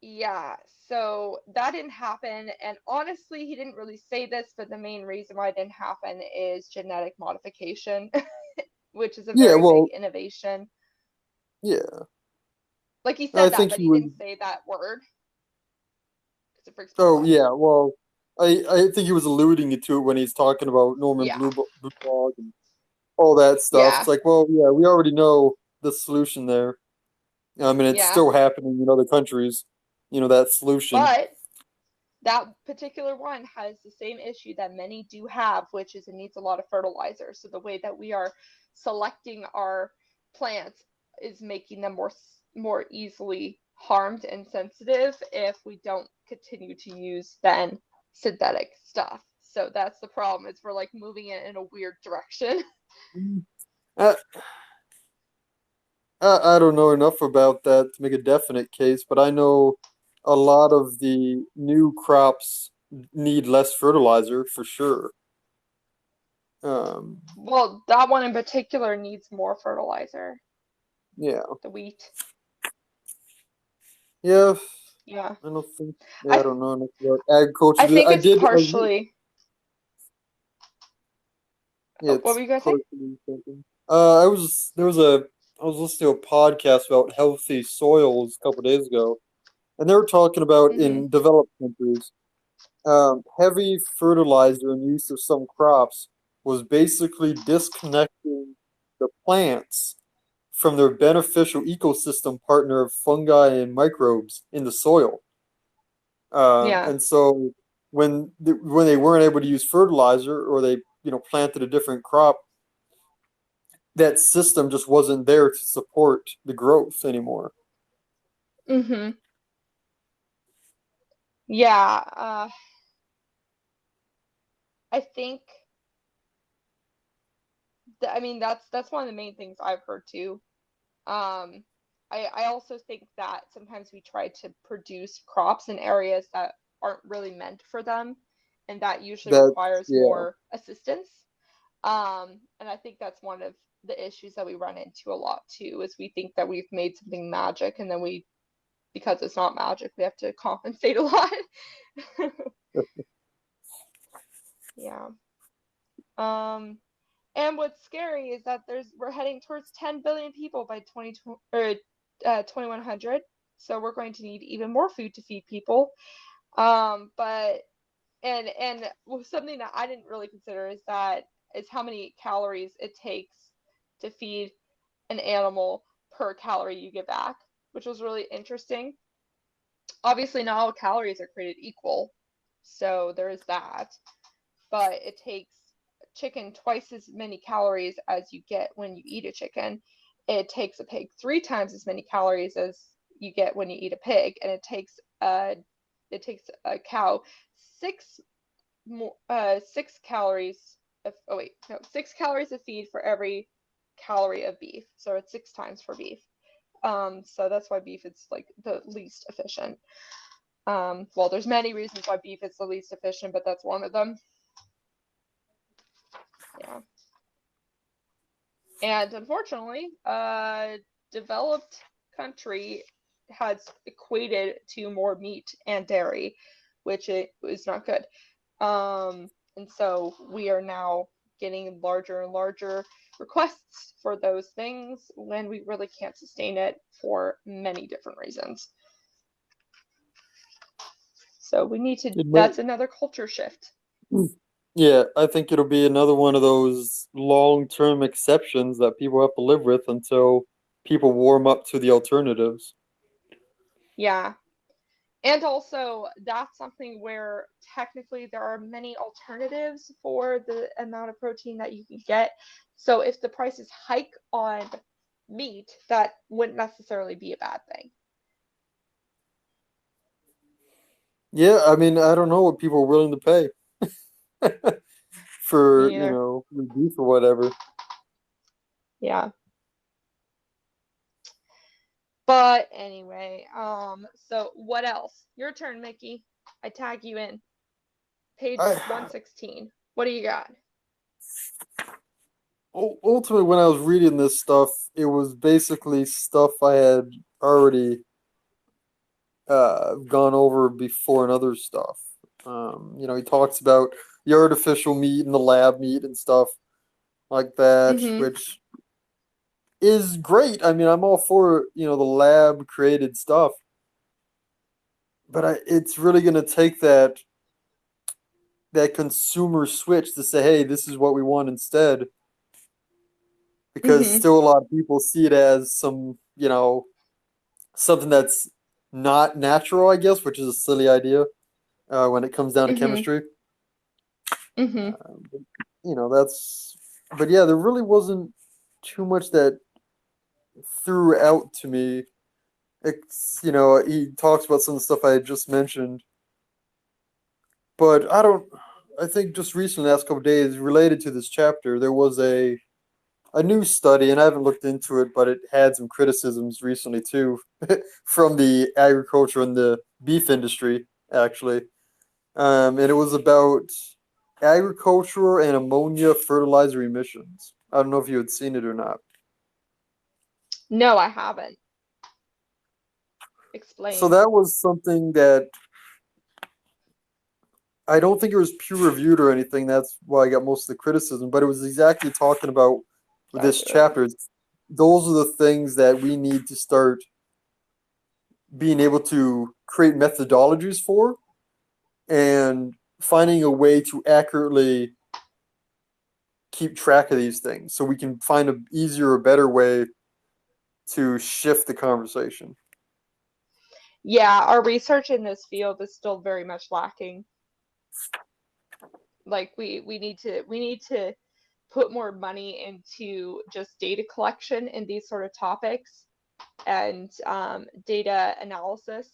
yeah, so that didn't happen, and honestly, he didn't really say this, but the main reason why it didn't happen is genetic modification, which is a Yeah, very big well, innovation. yeah. Like he I said that, think but he he was. didn't say that word because it freaks people Oh out. yeah, well, I think he was alluding to it when he's talking about Norman Yeah, Blue Dog and all that stuff. yeah, It's like, well, yeah, we already know the solution there. I mean, it's yeah. still happening in other countries. That solution. But that particular one has the same issue that many do have, which is it needs a lot of fertilizer. So the way that we are selecting our plants is making them more easily harmed and sensitive if we don't continue to use then synthetic stuff. So that's the problem is we're like moving it in a weird direction. I, I don't know enough about that to make a definite case, but I know a lot of the new crops need less fertilizer for sure. Um, Well, that one in particular needs more fertilizer. yeah, The wheat. yeah. Yeah. I don't think. Yeah, I I don't know enough about I agriculture. think I it's did. partially. Yeah, What it's were you gonna say? partially something. I was listening to a podcast about healthy soils a couple days ago, and they were talking about Mm-hmm. in developed countries, heavy fertilizer and use of some crops was basically disconnecting the plants from their beneficial ecosystem partner of fungi and microbes in the soil. Yeah. And so when they weren't able to use fertilizer or they planted a different crop, that system just wasn't there to support the growth anymore. Mm-hmm. Yeah. I think I mean that's one of the main things I've heard too. Um, I also think that sometimes we try to produce crops in areas that aren't really meant for them, and that usually That requires yeah. more assistance. And I think that's one of the issues that we run into a lot too, is we think that we've made something magic, and then because it's not magic, we have to compensate a lot. Yeah. Um, And what's scary is that we're heading towards 10 billion people by 2020 or 2100. So we're going to need even more food to feed people. But and something that I didn't really consider is how many calories it takes to feed an animal per calorie you get back, which was really interesting. Obviously, not all calories are created equal, so there is that. But it takes chicken twice as many calories as you get when you eat a chicken. It takes a pig 3 times as many calories as you get when you eat a pig, and it takes a cow six more 6 calories of oh wait no 6 calories of feed for every calorie of beef. So it's 6 times for beef. So that's why beef is like the least efficient. Well, there's many reasons why beef is the least efficient, but that's one of them. Yeah. And unfortunately, developed country has equated to more meat and dairy, which it is not good. And so we are now getting larger and larger requests for those things when we really can't sustain it for many different reasons. So we need to, It might. that's another culture shift. Yeah, I think it'll be another one of those long-term exceptions that people have to live with until people warm up to the alternatives. Yeah. And also, that's something where technically there are many alternatives for the amount of protein that you can get. So if the prices hike on meat, that wouldn't necessarily be a bad thing. Yeah, I mean, I don't know what people are willing to pay for, Me either. beef or whatever. Yeah. But anyway, so what else? Your turn, Mickey. I tag you in. Page I 116. What do you got? ultimately, when I was reading this stuff, it was basically stuff I had already gone over before and other stuff. He talks about the artificial meat and the lab meat and stuff like that, Mm-hmm. which is great. I mean, I'm all for, the lab created stuff, but it's really going to take that consumer switch to say, hey, this is what we want instead, because Mm-hmm. still a lot of people see it as something that's not natural, I guess, which is a silly idea when it comes down to Mm-hmm. chemistry. Mm-hmm. Uh, that's, but yeah, there really wasn't too much that threw out to me. He talks about some of the stuff I had just mentioned, but I think just recently, last couple of days, related to this chapter, there was a new study, and I haven't looked into it, but it had some criticisms recently too, from the agriculture and the beef industry, actually. And it was about agriculture and ammonia fertilizer emissions. I don't know if you had seen it or not. No, I haven't. So Explain. that was something that I don't think it was peer reviewed or anything. That's why I got most of the criticism. But it was exactly talking about with this Gotcha. chapter. Those are the things that we need to start being able to create methodologies for, and finding a way to accurately keep track of these things so we can find a easier or better way to shift the conversation. Yeah, our research in this field is still very much lacking. Like we need to put more money into just data collection in these sort of topics and data analysis.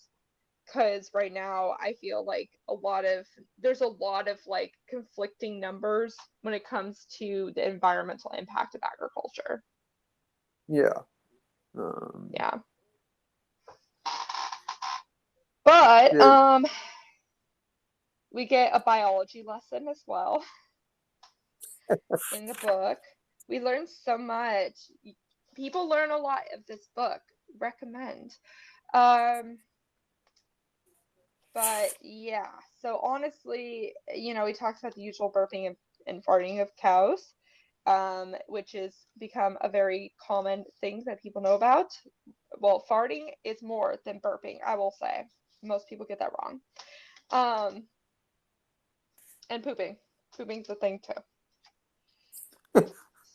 Because right now I feel like there's a lot of like conflicting numbers when it comes to the environmental impact of agriculture. Yeah. Um, Yeah. But yeah. we get a biology lesson as well in the book. We learn so much. People learn a lot of this book. Recommend. Um, but yeah, so honestly, he talks about the usual burping and farting of cows, which has become a very common thing that people know about. Well, farting is more than burping, I will say. Most people get that wrong. Um, and pooping. Pooping's a thing too.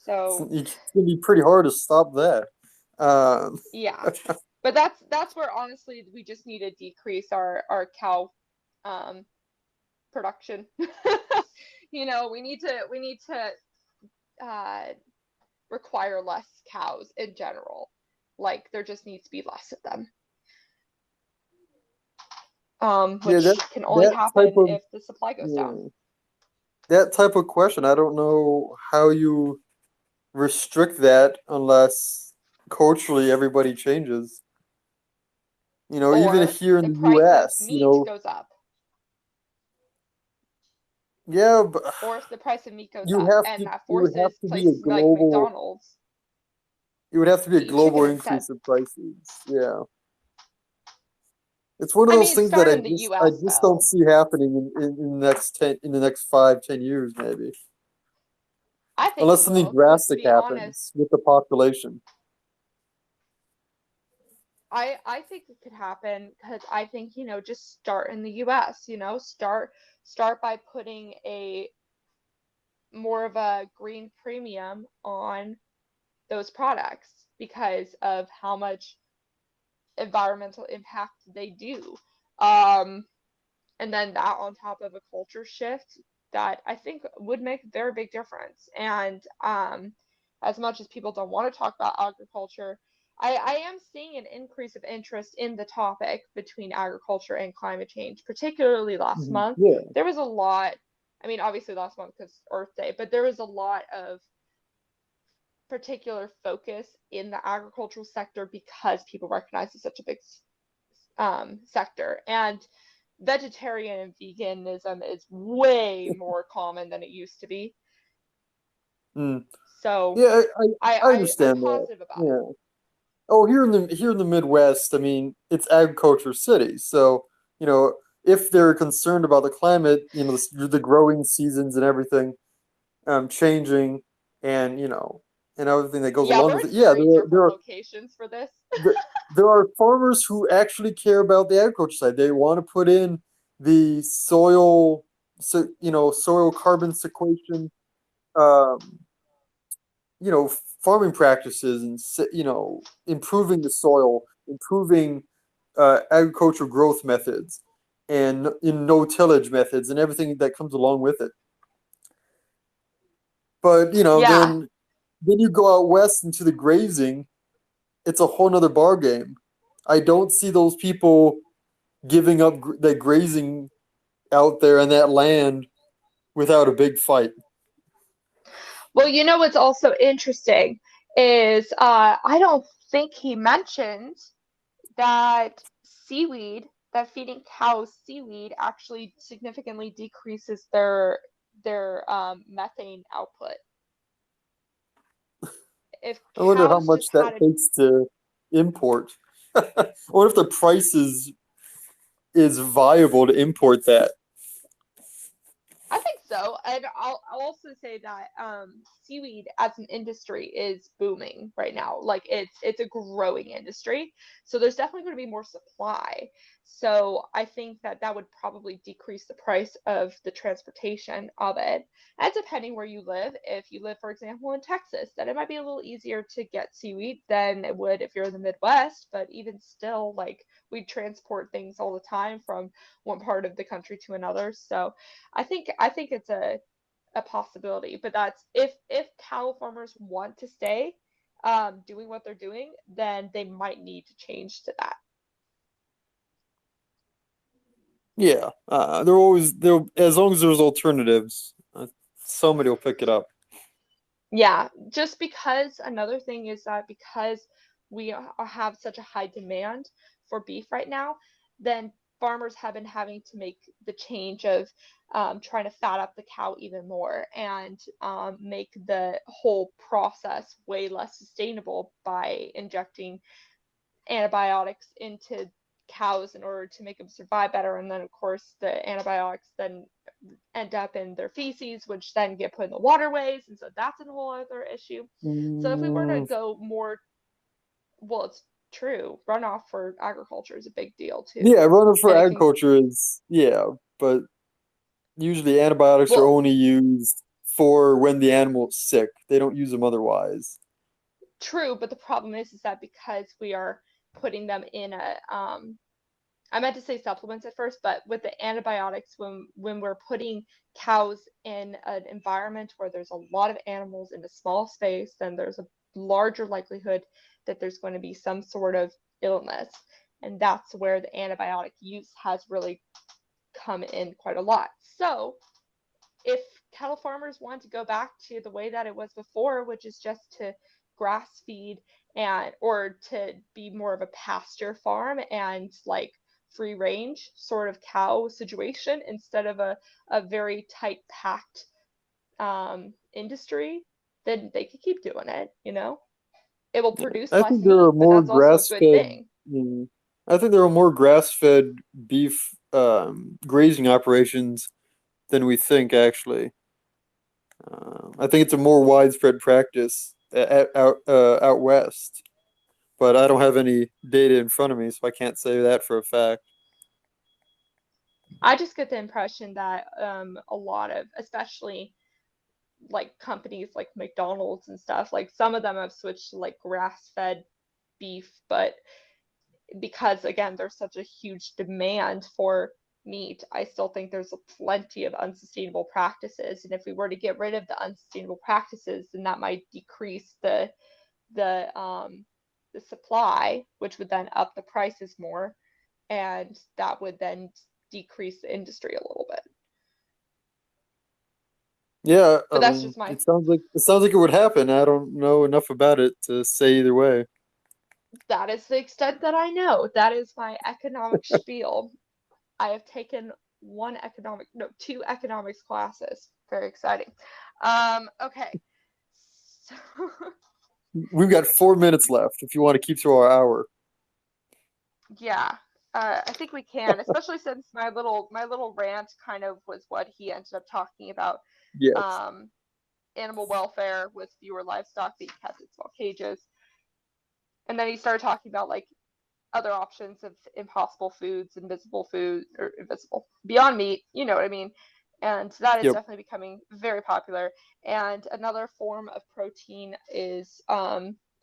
So It's gonna be pretty hard to stop that. Um, yeah, but that's where honestly we just need to decrease our cow um production. We need to uh require less cows in general. Like there just needs to be less of them. yeah, Which can only that type happen of if the supply goes down. yeah, that type of question, I don't know how you restrict that unless culturally everybody changes. Even Or here in the the price of U.S., meat goes up. yeah, but Or if the price of meat goes you up have and to that it would have forces to be a places like global McDonald's it would have to be a to eat global chicken instead. increase of prices. Yeah. It's one of I those mean, things that start I in the just I US just don't though. see happening in the next 5, 10 years maybe. I think it Unless something will, because to drastic be honest, happens with the population. I think it could happen because I think, just start in the US, start by putting a more of a green premium on those products because of how much environmental impact they do. Um, and then that on top of a culture shift that I think would make a very big difference. And as much as people don't want to talk about agriculture, I am seeing an increase of interest in the topic between agriculture and climate change, particularly last month. Yeah. There was a lot, I mean, obviously last month because Earth Day, but there was a lot of particular focus in the agricultural sector because people recognize it's such a big sector. And vegetarian and veganism is way more common than it used to be. Mm. So Yeah, I I'm understand that. positive about it. Yeah. Oh, here in the Midwest, I mean, it's agriculture cities. So, you know, if they're concerned about the climate, you know, the growing seasons and everything changing, and and everything that goes Yeah, along with it. there's Yeah, very different locations for this. there, there are farmers who actually care about the agriculture side. They want to put in the soil, so soil carbon sequestration, um, farming practices, and improving the soil, improving agricultural growth methods, and in no tillage methods, and everything that comes along with it. But Yeah. then you go out west into the grazing. It's a whole nother bar game. I don't see those people giving up that grazing out there on that land without a big fight. Well, you know what's also interesting is I don't think he mentioned that that feeding cows seaweed actually significantly decreases their methane output. If I wonder how cows much just that had a takes to import. I wonder if the price is viable to import that. I think so. And I'll also say that seaweed as an industry is booming right now. Like it's a growing industry. So there's definitely going to be more supply. So I think that that would probably decrease the price of the transportation of it. And depending where you live, if you live, for example, in Texas, then it might be a little easier to get seaweed than it would if you're in the Midwest. But even still, like we transport things all the time from one part of the country to another. So I think it's a possibility, but that's if cow farmers want to stay doing what they're doing, then they might need to change to that. Yeah, they're always there as long as there's alternatives. Somebody will pick it up. Yeah, just because another thing is that because have such a high demand for beef right now, then farmers have been having to make the change of trying to fat up the cow even more and make the whole process way less sustainable by injecting antibiotics into cows in order to make them survive better. And then, of course, the antibiotics then end up in their feces, which then get put in the waterways. And so that's a whole other issue. So if we were to Mm, go more, well, it's true, runoff for agriculture is a big deal too. yeah, running for And it can, agriculture is yeah, but usually antibiotics are well, only used for when the animal's sick. They don't use them otherwise. true, but the problem is that because we are putting them in a I meant to say supplements at first, but with the antibiotics, when we're putting cows in an environment where there's a lot of animals in a small space, then there's a larger likelihood that there's going to be some sort of illness. And that's where the antibiotic use has really come in quite a lot. So if cattle farmers want to go back to the way that it was before, which is just to grass feed and or to be more of a pasture farm and like free range sort of cow situation instead of a very tight packed industry, then they could keep doing it, you know? It will Yeah, produce I less think there are meat, but more that's also a good grass-fed. thing. mm, I think there are more grass-fed beef grazing operations than we think. Actually, I think it's a more widespread practice out west. But I don't have any data in front of me, so I can't say that for a fact. I just get the impression that a lot of, especially like companies like McDonald's and stuff, like some of them have switched to like grass fed beef, but because again, there's such a huge demand for meat, I still think there's plenty of unsustainable practices. And if we were to get rid of the unsustainable practices, then that might decrease the the supply, which would then up the prices more, and that would then decrease the industry a little bit. Yeah, But I that's mean, just my it sounds like it would happen. I don't know enough about it to say either way. that is the extent that I know. That is my economic spiel. I have taken two economics classes. Very exciting. Okay. So We've got 4 minutes left if you want to keep to our hour. yeah, I think we can, especially since my little rant kind of was what he ended up talking about. Yes. Um, Animal welfare with fewer livestock being kept in small cages, and then he started talking about like other options of impossible foods, invisible food, or invisible beyond meat. You know what I mean? And that is Yep. definitely becoming very popular. And another form of protein is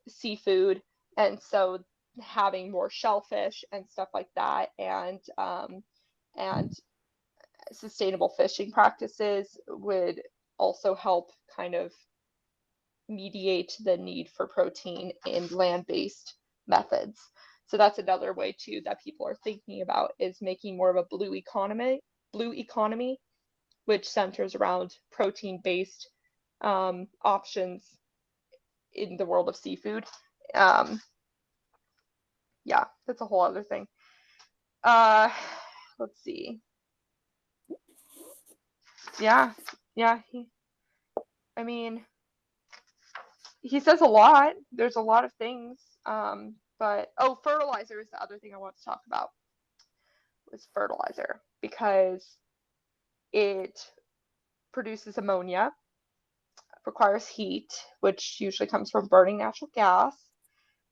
seafood, and so having more shellfish and stuff like that, and sustainable fishing practices would also help kind of mediate the need for protein in land-based methods. So that's another way too that people are thinking about, is making more of a blue economy, which centers around protein-based options in the world of seafood. Um, yeah, that's a whole other thing. Uh, let's see. Yeah, yeah. I mean, he says a lot. There's a lot of things. But oh, fertilizer is the other thing I want to talk about. Was fertilizer, because it produces ammonia, requires heat, which usually comes from burning natural gas.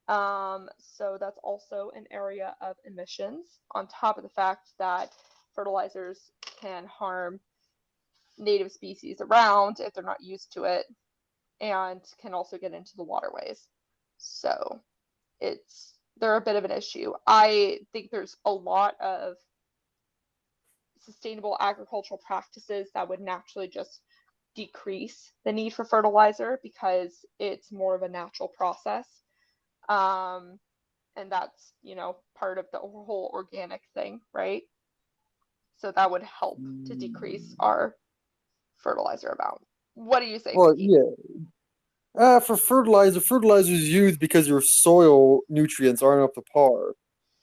So that's also an area of emissions, on top of the fact that fertilizers can harm native species around if they're not used to it, and can also get into the waterways. So they're a bit of an issue. I think there's a lot of sustainable agricultural practices that would naturally just decrease the need for fertilizer because it's more of a natural process. Um, and that's, part of the whole organic thing, right? So that would help to decrease our fertilizer amount. What do you say, Well, Vicky? yeah. For fertilizer is used because your soil nutrients aren't up to par.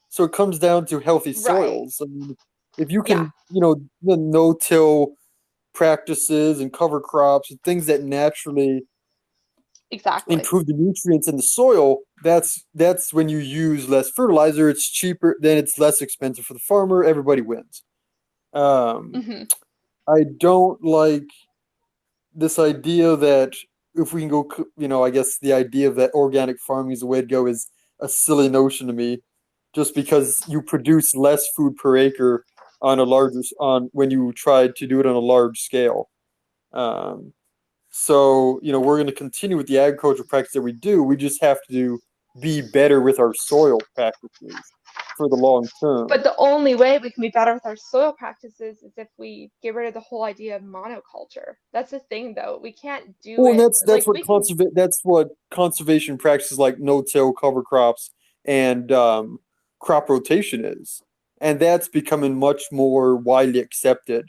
So it comes down to healthy Right. soils. I mean, if you Yeah, can, the no-till practices and cover crops and things that naturally exactly. improve the nutrients in the soil, that's when you use less fertilizer. It's cheaper, then it's less expensive for the farmer. Everybody wins. Um, Hmm. I don't like this idea that if we can go, I guess the idea that organic farming is the way to go is a silly notion to me, just because you produce less food per acre on when you try to do it on a large scale. Um, so, we're going to continue with the agricultural practice that we do. We just have to be better with our soil practices for the long term. But the only way we can be better with our soil practices is if we get rid of the whole idea of monoculture. That's the thing, though. We can't do Well, and it that's like what we can. conservation practices like no-till cover crops and crop rotation is, and that's becoming much more widely accepted.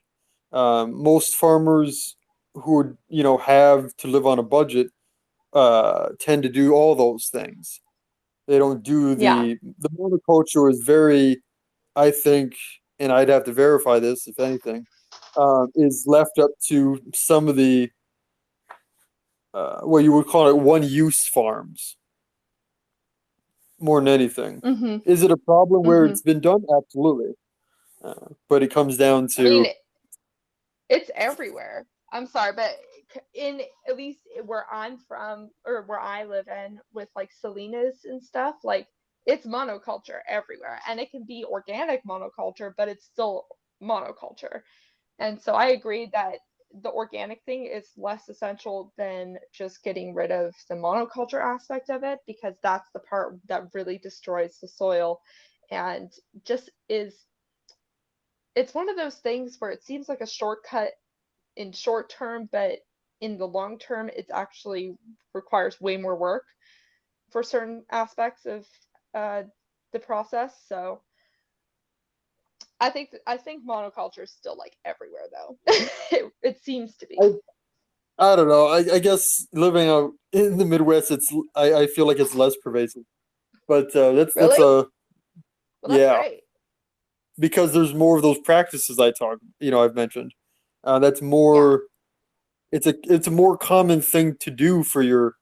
Most farmers who have to live on a budget tend to do all those things. They don't do Yeah. the monoculture is very, I think, and I'd have to verify this if anything, is left up to some of the what you would call it one-use farms more than anything. Hmm. Is it a problem where Hmm. it's been done? Absolutely. But it comes down I mean, to it's everywhere. I'm sorry, but in at least where I'm from or where I live in with like Salinas and stuff, like it's monoculture everywhere. And it can be organic monoculture, but it's still monoculture. And so I agree that the organic thing is less essential than just getting rid of the monoculture aspect of it, because that's the part that really destroys the soil and just is, it's one of those things where it seems like a shortcut in short term, but in the long term, it actually requires way more work for certain aspects of uh, the process. So I think monoculture is still like everywhere though. It seems to I, be. I don't know. I guess living out in the Midwest, I feel like it's less pervasive. But that's Really? a Well, that's yeah, great. because there's more of those practices I've mentioned. That's Yeah. more. It's a more common thing to do for your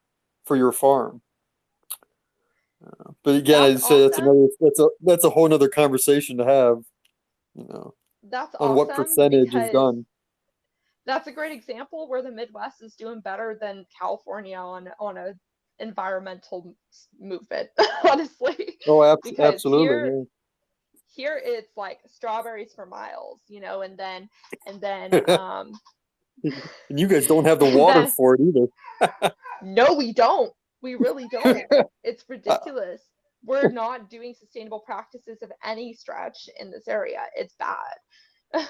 farm. But again, That's I'd say awesome. that's a whole other conversation to have. You know, That's on what awesome percentage is because done. that's a great example where the Midwest is doing better than California on a environmental movement, honestly. Oh, Because absolutely. here it's like strawberries for miles, you know, and then Yeah. And you guys don't have the and water then for it either. no, we don't. We really don't. It's Uh, ridiculous. We're not doing sustainable practices of any stretch in this area. It's bad.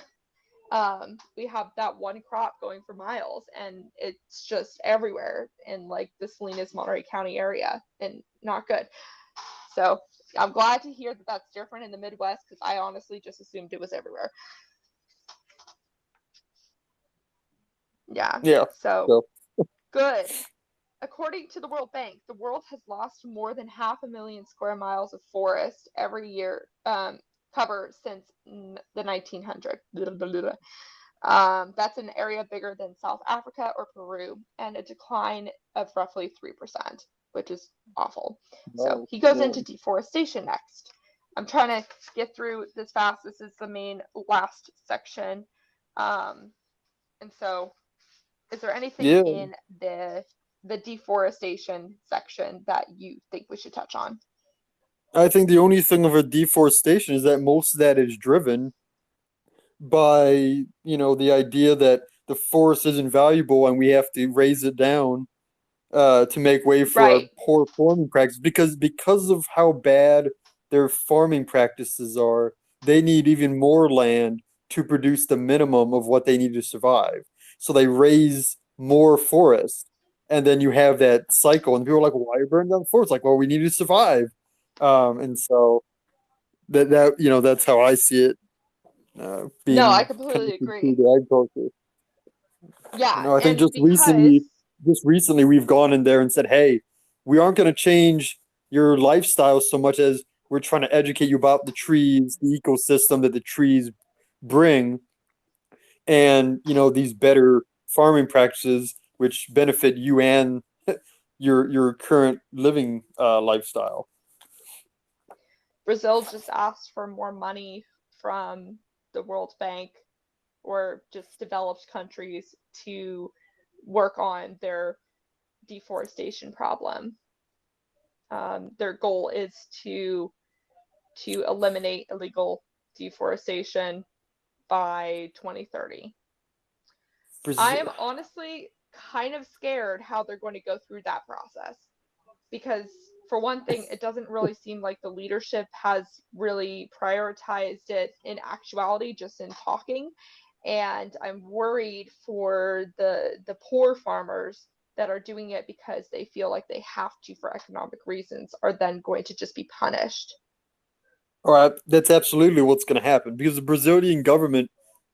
We have that one crop going for miles, and it's just everywhere in like the Salinas Monterey County area, and not good. So I'm glad to hear that that's different in the Midwest because I honestly just assumed it was everywhere. Yeah. yeah. So So good. According to the World Bank, the world has lost more than 500,000 square miles of forest every year cover since the 1900s. That's an area bigger than South Africa or Peru, and a decline of roughly 3%, which is awful. So no, he goes yeah. into deforestation next. I'm trying to get through this fast. This is the main last section. Um, and so, is there anything Yeah. in the deforestation section that you think we should touch on? I think the only thing of a deforestation is that most of that is driven by, the idea that the forest isn't valuable and we have to raise it down to make way for our Right. poor farming practices because of how bad their farming practices are, they need even more land to produce the minimum of what they need to survive. So they raise more forest, and then you have that cycle, and people are like, "Why are you burning down the forest?" Like, well, we need to survive, and so that's how I see it No, I being completely connected to agree. the agriculture. Yeah, I think and because just recently we've gone in there and said, "Hey, we aren't going to change your lifestyle so much as we're trying to educate you about the trees, the ecosystem that the trees bring, and these better farming practices which benefit you and your current living lifestyle." Brazil just asked for more money from the World Bank or just developed countries to work on their deforestation problem. Their goal is to eliminate illegal deforestation by 2030. I am Brazil. honestly kind of scared how they're going to go through that process because for one thing, it doesn't really seem like the leadership has really prioritized it in actuality, just in talking. And I'm worried for the poor farmers that are doing it because they feel like they have to for economic reasons are then going to just be punished. All right, that's absolutely what's going to happen because the Brazilian government,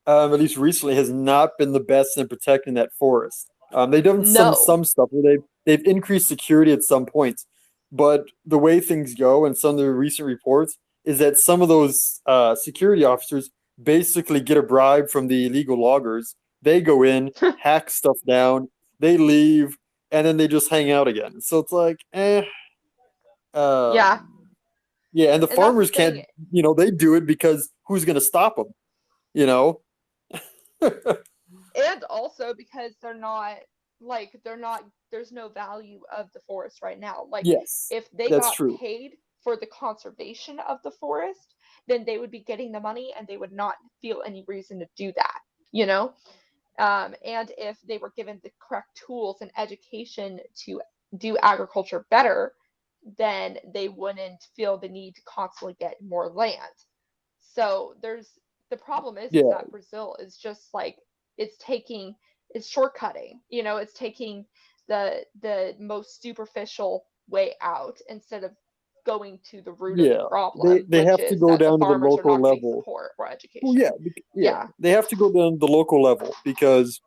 at least recently, has not been the best in protecting that forest. They've done No. some stuff where they've increased security at some points, but the way things go and some of the recent reports is that some of those security officers basically get a bribe from the illegal loggers. They go in, hack stuff down, they leave, and then they just hang out again. So it's like, eh. Yeah. Um, yeah, and the And that's the farmers thing. can't, they do it because who's going to stop them, you know? And also because they're not there's no value of the forest right now. Like Yes, if they that's got true. paid for the conservation of the forest, then they would be getting the money and they would not feel any reason to do that, you know? And if they were given the correct tools and education to do agriculture better, then they wouldn't feel the need to constantly get more land. So there's the problem is Yeah, that Brazil is just like it's taking it's shortcutting, it's taking the most superficial way out instead of going to the root of the yeah. problem, They which have to is go that the down to the farmers are local not getting level. support or Well, yeah, education. yeah. Yeah. They have to go down to the local level because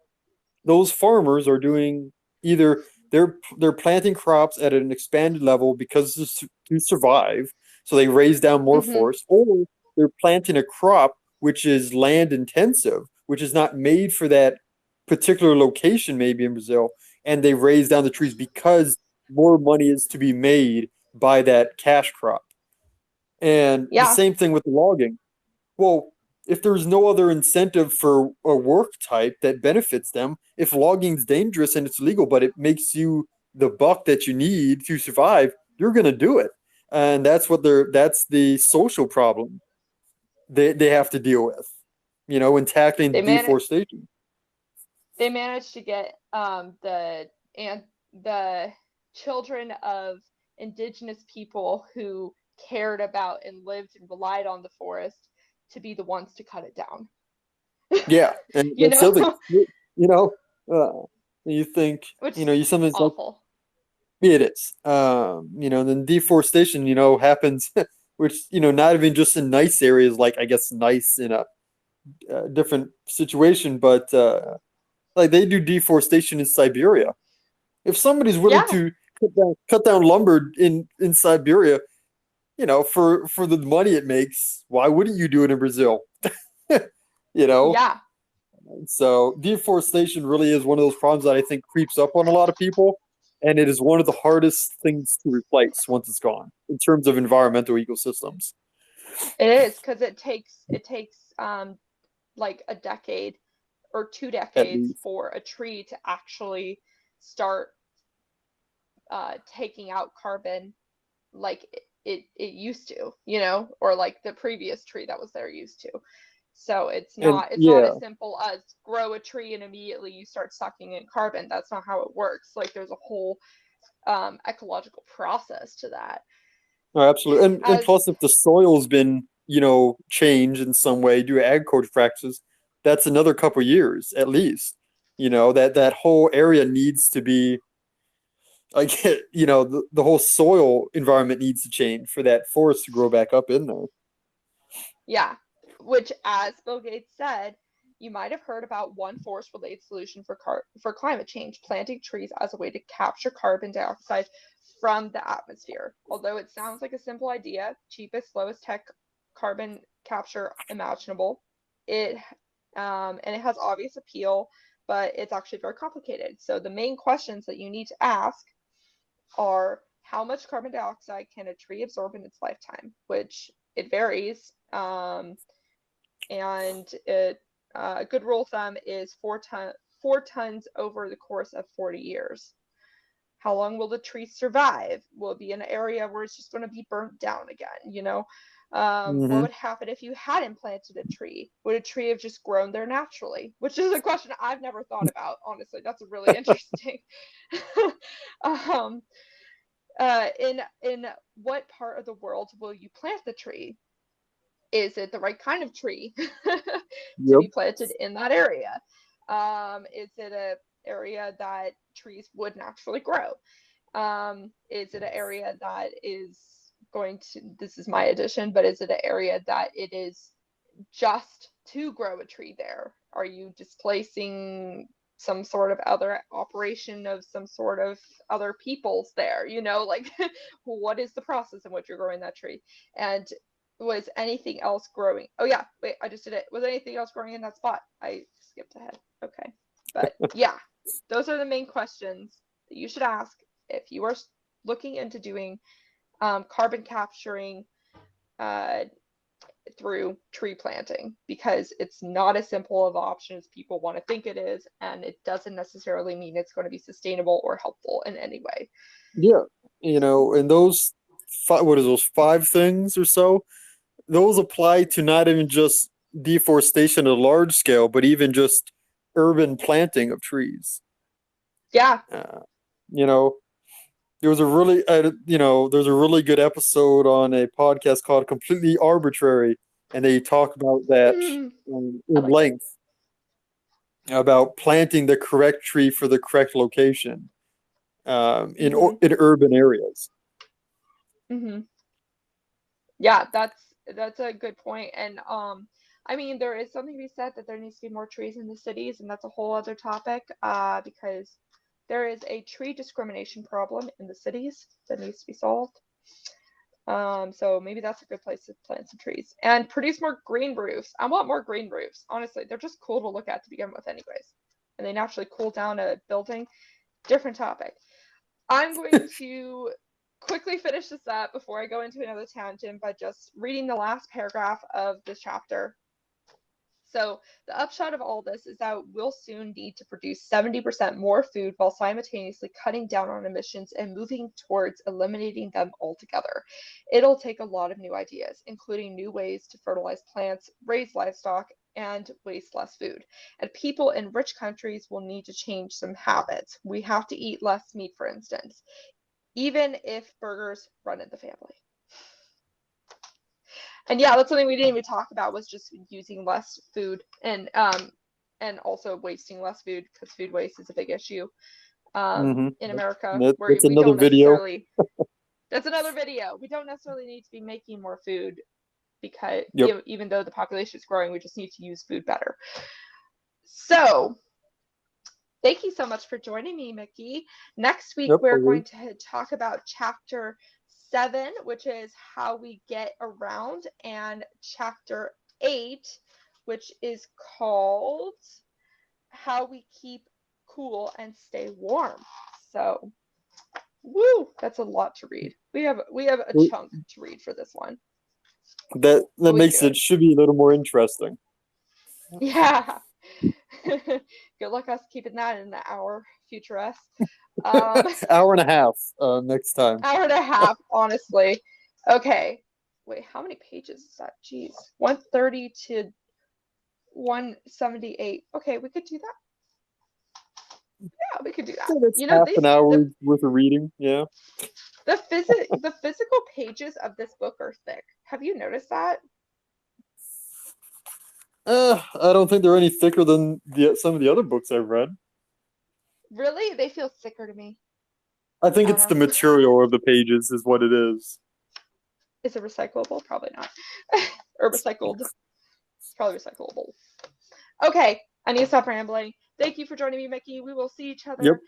those farmers are doing either they're planting crops at an expanded level because to survive, so they raise down more Mhm. forest, or they're planting a crop which is land intensive, which is not made for that particular location, maybe in Brazil, and they raise down the trees because more money is to be made by that cash crop. And the Yeah. same thing with the logging. Well, if there's no other incentive for a work type that benefits them, if logging's dangerous and it's legal, but it makes you the buck that you need to survive, you're gonna do it. And that's the social problem they have to deal with, in tackling They man deforestation. they managed to get the children of indigenous people who cared about and lived and relied on the forest to be the ones to cut it down. Yeah, and you that's the other thing. know, You know, you think, which you is sometimes like awful. it is. Then deforestation, happens, which, not even just in nice areas, like I guess nice in a different situation, but like they do deforestation in Siberia. If somebody's willing Yeah, to cut down lumber in Siberia, for the money it makes, why wouldn't you do it in Brazil? You know, yeah. So deforestation really is one of those problems that I think creeps up on a lot of people, and it is one of the hardest things to replace once it's gone in terms of environmental ecosystems, It is because it takes like a decade or two at decades least. for a tree to actually start taking out carbon like it used to, or like the previous tree that was there used to. So it's And not yeah, as simple as grow a tree and immediately you start sucking in carbon. That's not how it works. Like there's a whole ecological process to that. no, absolutely. And As plus, if the soil's been, changed in some way due to agriculture practices, that's another couple years at least. That whole area needs to be like, the whole soil environment needs to change for that forest to grow back up in there. Yeah, which, as Bill Gates said, you might have heard about one forest-related solution for climate change, planting trees as a way to capture carbon dioxide from the atmosphere. Although it sounds like a simple idea, cheapest, lowest tech carbon capture imaginable, it and it has obvious appeal, but it's actually very complicated. So the main questions that you need to ask are how much carbon dioxide can a tree absorb in its lifetime, which it varies. And a good rule of thumb is 4 tons over the course of 40 years. How long will the tree survive? Will it be an area where it's just going to be burnt down again? What Hmm. would happen if you hadn't planted a tree? Would a tree have just grown there naturally? Which is a question I've never thought about, honestly. That's a really interesting. um, in what part of the world will you plant the tree? Is it the right kind of tree to Yep. be planted in that area? Is it a area that trees would naturally grow? Is it an area that is going to, this is my addition, but is it an area that it is just to grow a tree there? Are you displacing some sort of other operation of some sort of other peoples there? Like what is the process in which you're growing that tree? And was anything else growing? Oh yeah, wait, I just did it. Was anything else growing in that spot? I skipped ahead. Okay. But yeah, those are the main questions that you should ask if you are looking into doing carbon capturing uh, through tree planting, because it's not as simple of an option as people want to think it is, and it doesn't necessarily mean it's going to be sustainable or helpful in any way. Yeah. And those what is those 5 things or so? Those apply to not even just deforestation at a large scale, but even just urban planting of trees. Yeah, Uh, you know, There was a really, there's a really good episode on a podcast called Completely Arbitrary, and they talk about that I in liked it. length about planting the correct tree for the correct location Hmm. in urban areas. Hmm. Yeah, that's a good point. And I mean, there is something to be said that there needs to be more trees in the cities, and that's a whole other topic, because there is a tree discrimination problem in the cities that needs to be solved. So maybe that's a good place to plant some trees and produce more green roofs. I want more green roofs. Honestly, they're just cool to look at to begin with, anyways. And they naturally cool down a building. Different topic. I'm going to quickly finish this up before I go into another tangent by just reading the last paragraph of this chapter. So, the upshot of all this is that we'll soon need to produce 70% more food while simultaneously cutting down on emissions and moving towards eliminating them altogether. It'll take a lot of new ideas, including new ways to fertilize plants, raise livestock, and waste less food. And people in rich countries will need to change some habits. We have to eat less meat, for instance, even if burgers run in the family. And yeah, that's something we didn't even talk about, was just using less food, and also wasting less food, because food waste is a big issue Hmm. in America, where That's we another don't video. necessarily. That's another video. We don't necessarily need to be making more food, because Yep. even though the population is growing, we just need to use food better. So thank you so much for joining me, Mickey. Next week, Yep. we're Always. going to talk about chapter 7, which is how we get around, and chapter 8, which is called how we keep cool and stay warm. So, woo, that's a lot to read. We have a chunk to read for this one, That but we makes it should. should be a little more interesting. Yeah. Good luck us keeping that in the hour, future us. Um, Hour and a half next time. Hour and a half, honestly. Okay. Wait, how many pages is that? Jeez. 130 to 178. Okay, we could do that. Yeah, we could do that. So that's You know, half an the hour worth of reading. Yeah. the physical pages of this book are thick. Have you noticed that? I don't think they're any thicker than some of the other books I've read. Really? They feel thicker to me. I think I don't it's the know. material of the pages is what it is. Is it recyclable? Probably not. Or recycled. It's probably recyclable. Okay, I need to stop rambling. Thank you for joining me, Mickey. We will see each Yep.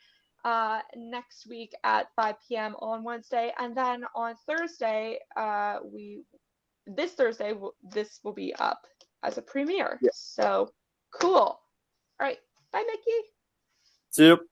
other next week at 5 p.m. on Wednesday, and then on Thursday, we this Thursday this will be up as a premiere. Yeah. So cool. All right, bye, Mickey. See you.